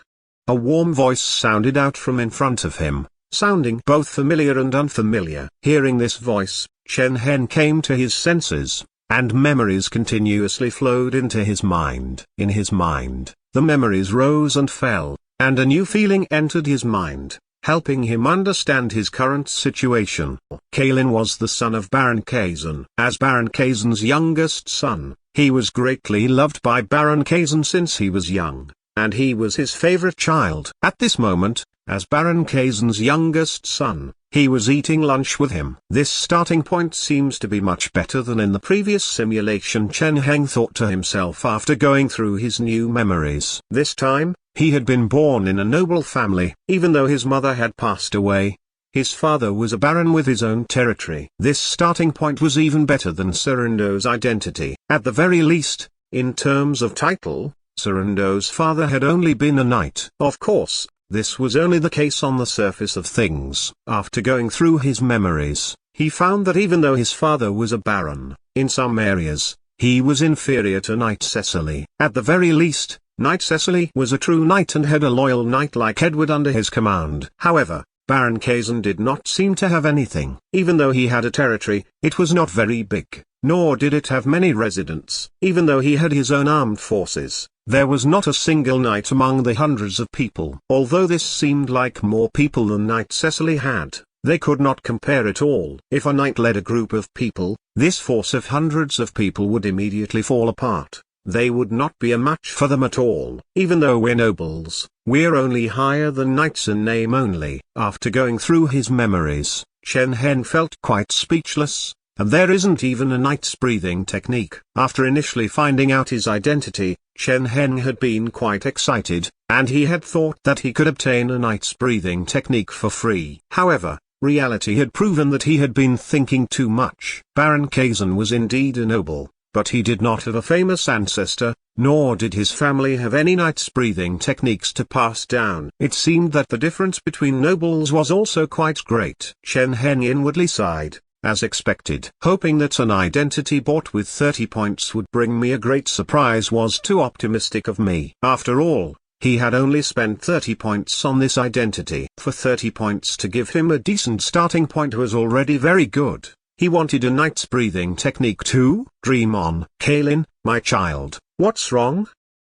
A warm voice sounded out from in front of him, sounding both familiar and unfamiliar. Hearing this voice, Chen Heng came to his senses, and memories continuously flowed into his mind. In his mind, the memories rose and fell, and a new feeling entered his mind, helping him understand his current situation. Kaylin was the son of Baron Kazan. As Baron Kazan's youngest son, he was greatly loved by Baron Kazan since he was young, and he was his favorite child. At this moment, as Baron Kazan's youngest son, he was eating lunch with him. This starting point seems to be much better than in the previous simulation, Chen Heng thought to himself after going through his new memories. This time, he had been born in a noble family. Even though his mother had passed away, his father was a baron with his own territory. This starting point was even better than Surundo's identity. At the very least, in terms of title, Surundo's father had only been a knight. Of course, this was only the case on the surface of things. After going through his memories, he found that even though his father was a baron, in some areas, he was inferior to Knight Cecily. At the very least, Knight Cecily was a true knight and had a loyal knight like Edward under his command. However, Baron Kazan did not seem to have anything. Even though he had a territory, it was not very big, nor did it have many residents. Even though he had his own armed forces, there was not a single knight among the hundreds of people. Although this seemed like more people than Knight Cecily had, they could not compare at all. If a knight led a group of people, this force of hundreds of people would immediately fall apart. They would not be a match for them at all. Even though we're nobles, we're only higher than knights in name only. After going through his memories, Chen Heng felt quite speechless. And there isn't even a knight's breathing technique. After initially finding out his identity, Chen Heng had been quite excited, and he had thought that he could obtain a knight's breathing technique for free. However, reality had proven that he had been thinking too much. Baron Kazan was indeed a noble, but he did not have a famous ancestor, nor did his family have any knight's breathing techniques to pass down. It seemed that the difference between nobles was also quite great. Chen Heng inwardly sighed, as expected. Hoping that an identity bought with 30 points would bring me a great surprise was too optimistic of me. After all, he had only spent 30 points on this identity. For 30 points to give him a decent starting point was already very good. He wanted a knight's breathing technique too. Dream on. "Kaylin, my child, what's wrong?"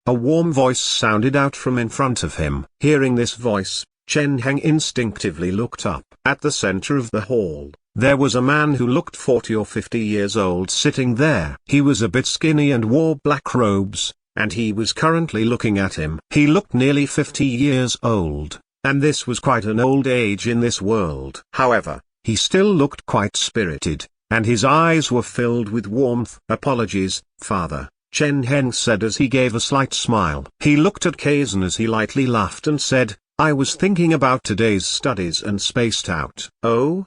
A warm voice sounded out from in front of him. Hearing this voice, Chen Heng instinctively looked up. At the center of the hall, there was a man who looked 40 or 50 years old sitting there. He was a bit skinny and wore black robes, and he was currently looking at him. He looked nearly 50 years old, and this was quite an old age in this world. However, he still looked quite spirited, and his eyes were filled with warmth. "Apologies, father," Chen Heng said as he gave a slight smile. He looked at Kazan as he lightly laughed and said, "I was thinking about today's studies and spaced out." "Oh?"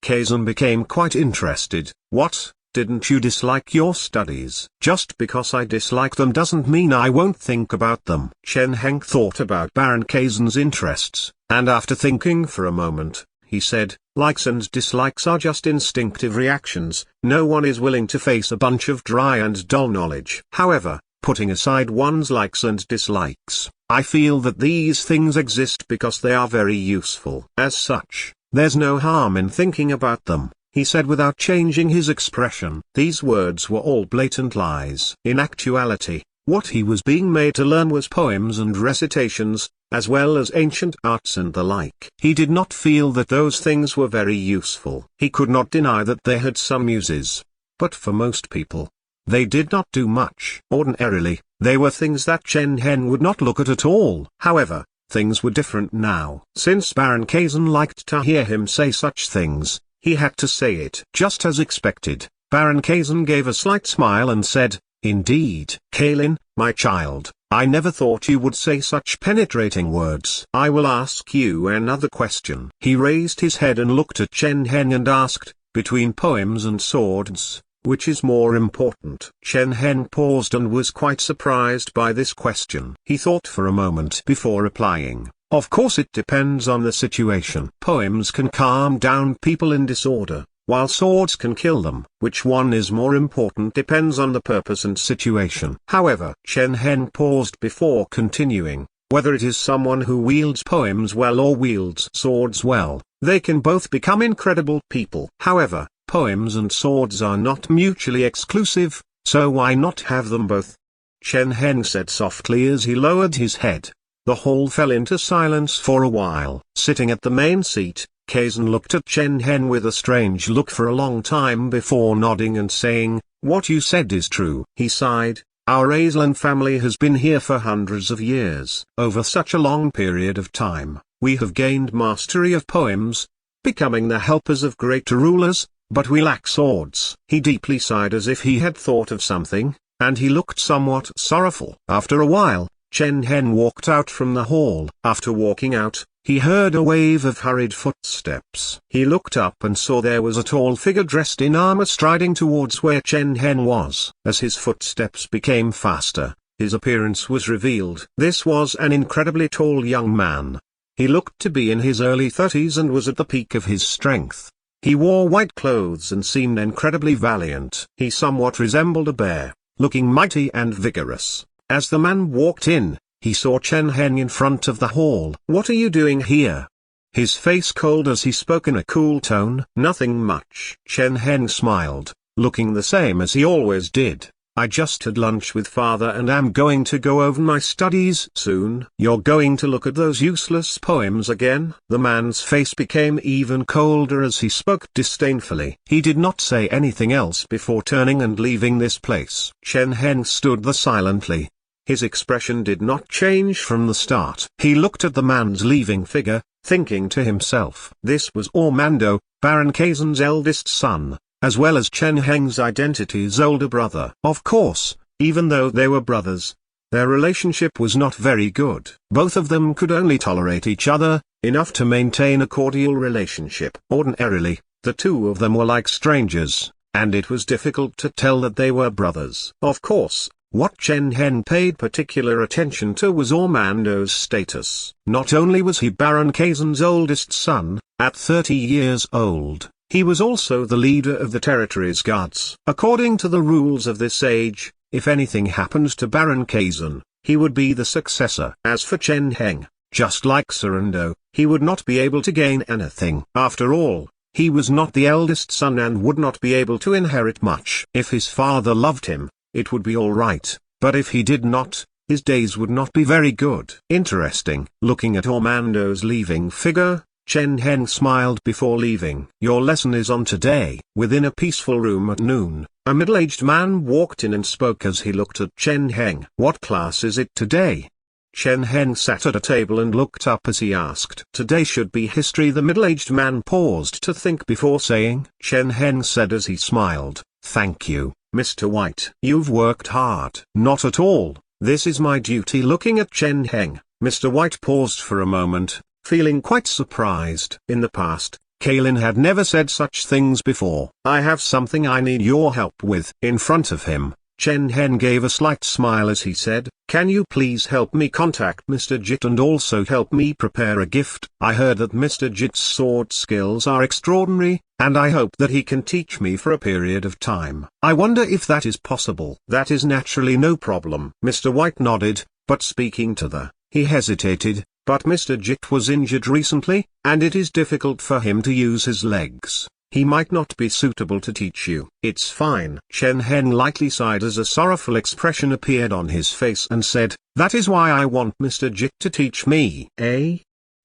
Kazan became quite interested. "What, didn't you dislike your studies?" "Just because I dislike them doesn't mean I won't think about them." Chen Heng thought about Baron Kazan's interests, and after thinking for a moment, he said, "Likes and dislikes are just instinctive reactions. No one is willing to face a bunch of dry and dull knowledge. However, putting aside one's likes and dislikes, I feel that these things exist because they are very useful. As such, there's no harm in thinking about them," he said without changing his expression. These words were all blatant lies. In actuality, what he was being made to learn was poems and recitations, as well as ancient arts and the like. He did not feel that those things were very useful. He could not deny that they had some uses. But for most people, They did not do much. Ordinarily, they were things that Chen Heng would not look at all. However, things were different now. Since Baron Kazan liked to hear him say such things, he had to say it. Just as expected, Baron Kazan gave a slight smile and said, "Indeed, Kalin, my child, I never thought you would say such penetrating words. I will ask you another question." He raised his head and looked at Chen Heng and asked, "Between poems and swords, which is more important?" Chen Heng paused and was quite surprised by this question. He thought for a moment before replying, "Of course it depends on the situation. Poems can calm down people in disorder, while swords can kill them. Which one is more important depends on the purpose and situation." However, Chen Heng paused before continuing, "Whether it is someone who wields poems well or wields swords well, they can both become incredible people. However, poems and swords are not mutually exclusive, so why not have them both?" Chen Heng said softly as he lowered his head. The hall fell into silence for a while. Sitting at the main seat, Kazan looked at Chen Heng with a strange look for a long time before nodding and saying, "What you said is true." He sighed. "Our Aislan family has been here for hundreds of years. Over such a long period of time, we have gained mastery of poems, becoming the helpers of great rulers, but we lack swords." He deeply sighed as if he had thought of something, and he looked somewhat sorrowful. After a while, Chen Heng walked out from the hall. After walking out, he heard a wave of hurried footsteps. He looked up and saw there was a tall figure dressed in armor striding towards where Chen Heng was. As his footsteps became faster, his appearance was revealed. This was an incredibly tall young man. He looked to be in his early 30s and was at the peak of his strength. He wore white clothes and seemed incredibly valiant. He somewhat resembled a bear, looking mighty and vigorous. As the man walked in, he saw Chen Heng in front of the hall. "What are you doing here?" His face cold as he spoke in a cool tone. "Nothing much." Chen Heng smiled, looking the same as he always did. "I just had lunch with father and am going to go over my studies soon." "You're going to look at those useless poems again?" The man's face became even colder as he spoke disdainfully. He did not say anything else before turning and leaving this place. Chen Heng stood there silently. His expression did not change from the start. He looked at the man's leaving figure, thinking to himself, "This was Ormando, Baron Kazan's eldest son, as well as Chen Heng's identity's older brother." Of course, even though they were brothers, their relationship was not very good. Both of them could only tolerate each other, enough to maintain a cordial relationship. Ordinarily, the two of them were like strangers, and it was difficult to tell that they were brothers. Of course, what Chen Heng paid particular attention to was Ormando's status. Not only was he Baron Kazan's oldest son, at 30 years old, he was also the leader of the territory's guards. According to the rules of this age, if anything happened to Baron Kazan, he would be the successor. As for Chen Heng, just like Sorando, he would not be able to gain anything. After all, he was not the eldest son and would not be able to inherit much. If his father loved him, it would be all right, but if he did not, his days would not be very good. Interesting. Looking at Ormando's leaving figure, Chen Heng smiled before leaving. "Your lesson is on today." Within a peaceful room at noon, a middle-aged man walked in and spoke as he looked at Chen Heng. "What class is it today?" Chen Heng sat at a table and looked up as he asked. "Today should be history." The middle-aged man paused to think before saying. Chen Heng said as he smiled, "Thank you, Mr. White. You've worked hard." "Not at all, this is my duty." Looking at Chen Heng, Mr. White paused for a moment, feeling quite surprised. In the past, Kalin had never said such things before. "I have something I need your help with." In front of him, Chen Heng gave a slight smile as he said, "Can you please help me contact Mr. Jit and also help me prepare a gift? I heard that Mr. Jit's sword skills are extraordinary, and I hope that he can teach me for a period of time. I wonder if that is possible." "That is naturally no problem." Mr. White nodded, but speaking to he hesitated, "But Mr. Jit was injured recently, and it is difficult for him to use his legs. He might not be suitable to teach you." "It's fine." Chen Heng lightly sighed as a sorrowful expression appeared on his face and said, "That is why I want Mr. Jit to teach me." "Eh?"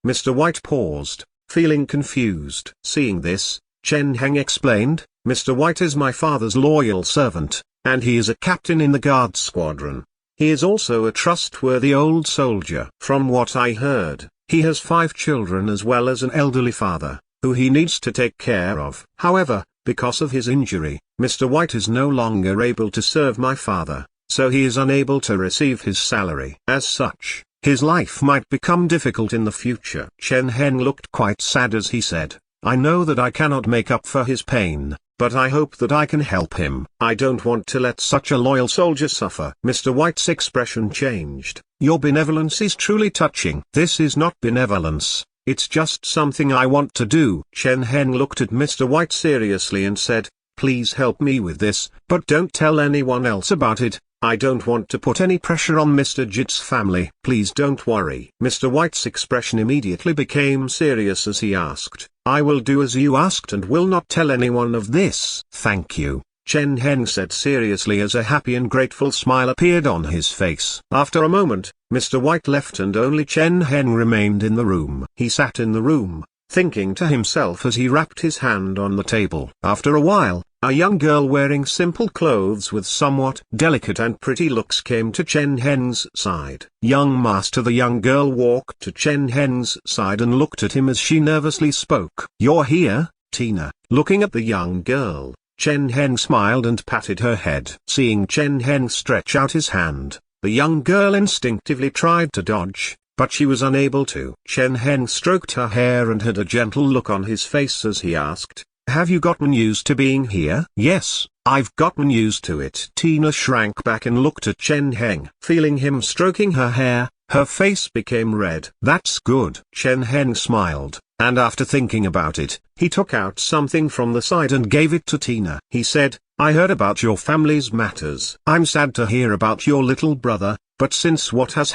Mr. White paused, feeling confused. Seeing this, Chen Heng explained, "Mr. White is my father's loyal servant, and he is a captain in the guard squadron. He is also a trustworthy old soldier. From what I heard, he has 5 children as well as an elderly father, who he needs to take care of. However, because of his injury, Mr. White is no longer able to serve my father, so he is unable to receive his salary. As such, his life might become difficult in the future. Chen Heng looked quite sad as he said, I know that I cannot make up for his pain, but I hope that I can help him. I don't want to let such a loyal soldier suffer. Mr. White's expression changed. Your benevolence is truly touching. This is not benevolence, it's just something I want to do. Chen Heng looked at Mr. White seriously and said, please help me with this, but don't tell anyone else about it. I don't want to put any pressure on Mr. Jit's family. Please don't worry. Mr. White's expression immediately became serious as he asked, I will do as you asked and will not tell anyone of this. Thank you, Chen Heng said seriously as a happy and grateful smile appeared on his face. After a moment, Mr. White left and only Chen Heng remained in the room. He sat in the room, thinking to himself as he rapped his hand on the table. After a while, a young girl wearing simple clothes with somewhat delicate and pretty looks came to Chen Heng's side. Young master, the young girl walked to Chen Heng's side and looked at him as she nervously spoke. You're here, Tina. Looking at the young girl, Chen Heng smiled and patted her head. Seeing Chen Heng stretch out his hand, the young girl instinctively tried to dodge, but she was unable to. Chen Heng stroked her hair and had a gentle look on his face as he asked, have you gotten used to being here? Yes, I've gotten used to it. Tina shrank back and looked at Chen Heng. Feeling him stroking her hair, her face became red. That's good. Chen Heng smiled, and after thinking about it, he took out something from the side and gave it to Tina. He said, I heard about your family's matters. I'm sad to hear about your little brother, but since what has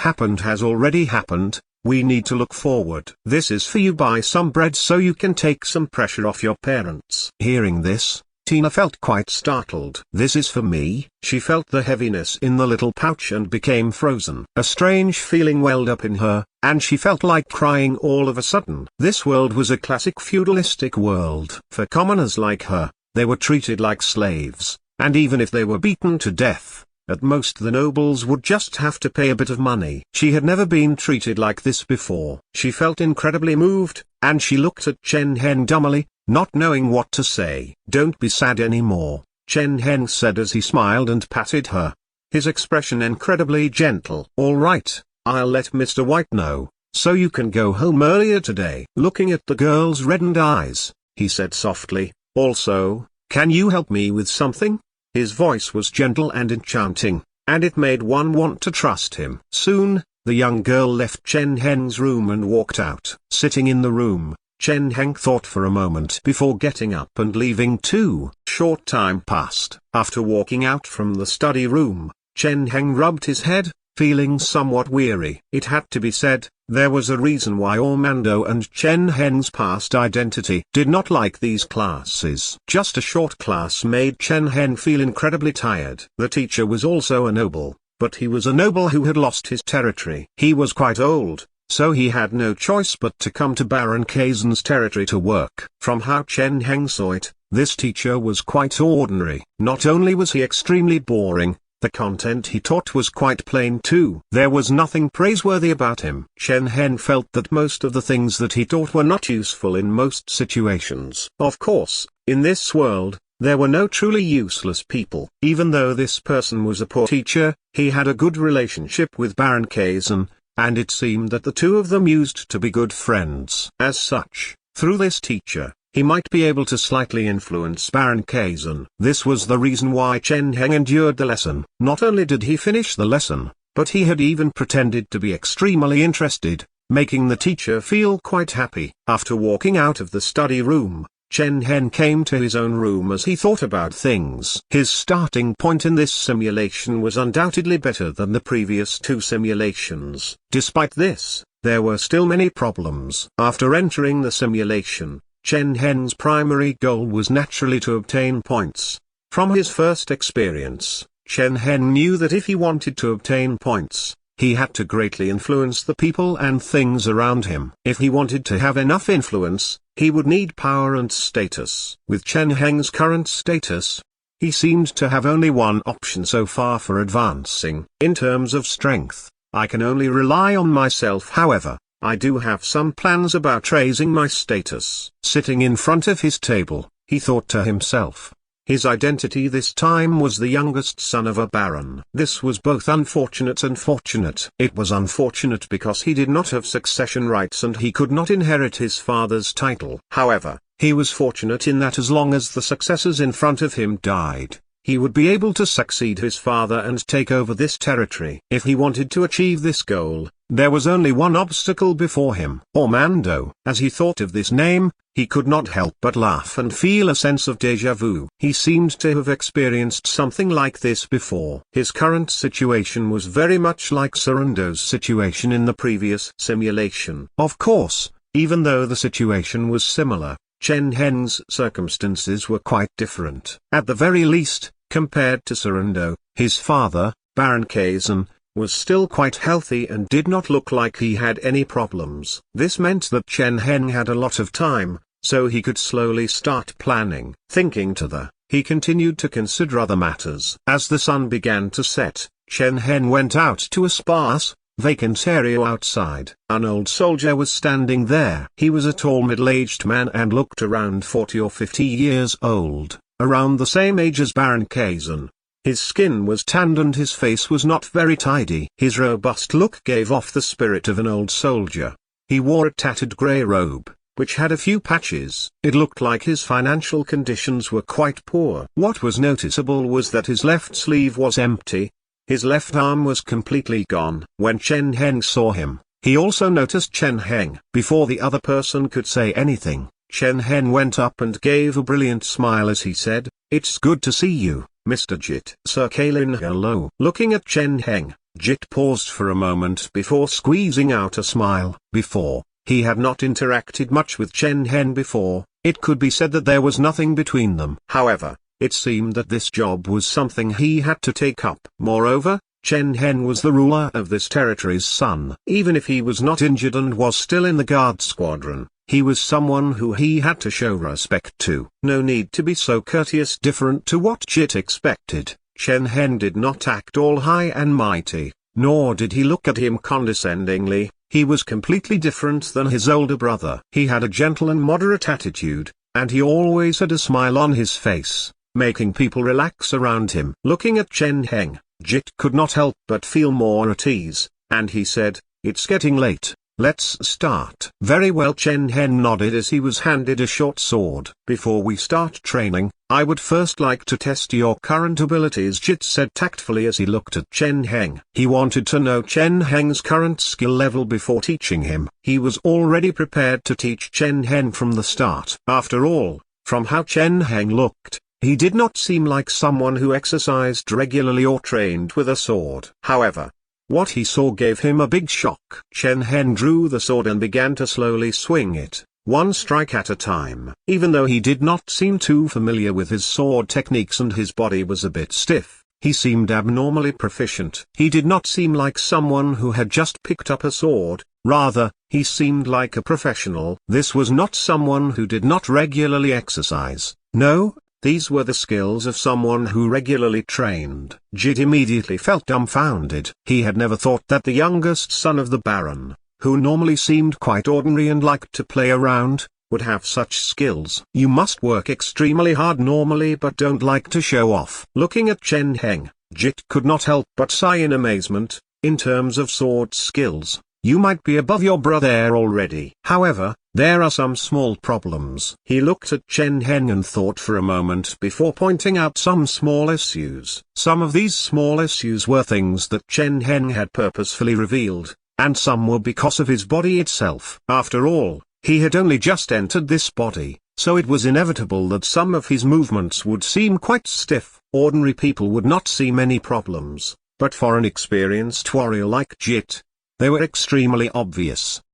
already happened, we need to look forward. This is for you. Buy some bread so you can take some pressure off your parents. Hearing this, Tina felt quite startled. This is for me? She felt the heaviness in the little pouch and became frozen. A strange feeling welled up in her, and she felt like crying all of a sudden. This world was a classic feudalistic world. For commoners like her, they were treated like slaves, and even if they were beaten to death, at most the nobles would just have to pay a bit of money. She had never been treated like this before. She felt incredibly moved, and she looked at Chen Heng dumbly, not knowing what to say. Don't be sad anymore, Chen Heng said as he smiled and patted her, his expression incredibly gentle. All right, I'll let Mr. White know, so you can go home earlier today. Looking at the girl's reddened eyes, he said softly, also, can you help me with something? His voice was gentle and enchanting, and it made one want to trust him. Soon, the young girl left Chen Heng's room and walked out. Sitting in the room, Chen Heng thought for a moment before getting up and leaving too. Short time passed. After walking out from the study room, Chen Heng rubbed his head, feeling somewhat weary. It had to be said, there was a reason why Ormando and Chen Heng's past identity did not like these classes. Just a short class made Chen Heng feel incredibly tired. The teacher was also a noble, but he was a noble who had lost his territory. He was quite old, so he had no choice but to come to Baron Kaizen's territory to work. From how Chen Heng saw it, this teacher was quite ordinary. Not only was he extremely boring, the content he taught was quite plain too. There was nothing praiseworthy about him. Chen Heng felt that most of the things that he taught were not useful in most situations. Of course, in this world, there were no truly useless people. Even though this person was a poor teacher, he had a good relationship with Baron Kaizen, and it seemed that the two of them used to be good friends. As such, through this teacher, he might be able to slightly influence Baron Kaizen. This was the reason why Chen Heng endured the lesson. Not only did he finish the lesson, but he had even pretended to be extremely interested, making the teacher feel quite happy. After walking out of the study room, Chen Heng came to his own room as he thought about things. His starting point in this simulation was undoubtedly better than the previous 2 simulations. Despite this, there were still many problems. After entering the simulation, Chen Heng's primary goal was naturally to obtain points. From his first experience, Chen Heng knew that if he wanted to obtain points, he had to greatly influence the people and things around him. If he wanted to have enough influence, he would need power and status. With Chen Heng's current status, He seemed to have only one option so far for advancing. In terms of strength, I can only rely on myself. However, I do have some plans about raising my status. Sitting in front of his table, he thought to himself. His identity this time was the youngest son of a baron. This was both unfortunate and fortunate. It was unfortunate because he did not have succession rights and he could not inherit his father's title. However, he was fortunate in that as long as the successors in front of him died, he would be able to succeed his father and take over this territory. If he wanted to achieve this goal, there was only one obstacle before him. Ormando. As he thought of this name, he could not help but laugh and feel a sense of déjà vu. He seemed to have experienced something like this before. His current situation was very much like Surundo's situation in the previous simulation. Of course, even though the situation was similar, Chen Heng's circumstances were quite different. At the very least, compared to Surundo, his father, Baron Kazan, was still quite healthy and did not look like he had any problems. This meant that Chen Heng had a lot of time, so he could slowly start planning. Thinking together, he continued to consider other matters. As the sun began to set, Chen Heng went out to a sparse, vacant area outside. An old soldier was standing there. He was a tall middle-aged man and looked around 40 or 50 years old, around the same age as Baron Kazan. His skin was tanned and his face was not very tidy. His robust look gave off the spirit of an old soldier. He wore a tattered grey robe, which had a few patches. It looked like his financial conditions were quite poor. What was noticeable was that his left sleeve was empty. His left arm was completely gone. When Chen Heng saw him, he also noticed Chen Heng. Before the other person could say anything, Chen Heng went up and gave a brilliant smile as he said, "It's good to see you, Mr. Jit." Sir Kalin. Hello. Looking at Chen Heng, Jit paused for a moment before squeezing out a smile. Before, he had not interacted much with Chen Heng before. It could be said that there was nothing between them. However, it seemed that this job was something he had to take up. Moreover, Chen Heng was the ruler of this territory's son. Even if he was not injured and was still in the guard squadron, he was someone who he had to show respect to. No need to be so courteous. Different to what Jit expected, Chen Heng did not act all high and mighty, nor did he look at him condescendingly. He was completely different than his older brother. He had a gentle and moderate attitude, and he always had a smile on his face, making people relax around him. Looking at Chen Heng, Jit could not help but feel more at ease, and he said, "It's getting late. Let's start." Very well. Chen Heng nodded as he was handed a short sword. "Before we start training, I would first like to test your current abilities," Jit said tactfully as he looked at Chen Heng. He wanted to know Chen Heng's current skill level before teaching him. He was already prepared to teach Chen Heng from the start. After all, from how Chen Heng looked, he did not seem like someone who exercised regularly or trained with a sword. However, what he saw gave him a big shock. Chen Heng drew the sword and began to slowly swing it, one strike at a time. Even though he did not seem too familiar with his sword techniques and his body was a bit stiff, he seemed abnormally proficient. He did not seem like someone who had just picked up a sword, rather, he seemed like a professional. This was not someone who did not regularly exercise. No, these were the skills of someone who regularly trained. Jit immediately felt dumbfounded. He had never thought that the youngest son of the Baron, who normally seemed quite ordinary and liked to play around, would have such skills. You must work extremely hard normally but don't like to show off. Looking at Chen Heng, Jit could not help but sigh in amazement. In terms of sword skills, you might be above your brother already. However, there are some small problems. He looked at Chen Heng and thought for a moment before pointing out some small issues. Some of these small issues were things that Chen Heng had purposefully revealed, and some were because of his body itself. After all, he had only just entered this body, so it was inevitable that some of his movements would seem quite stiff. Ordinary people would not see many problems, but for an experienced warrior like Jit, they were extremely obvious.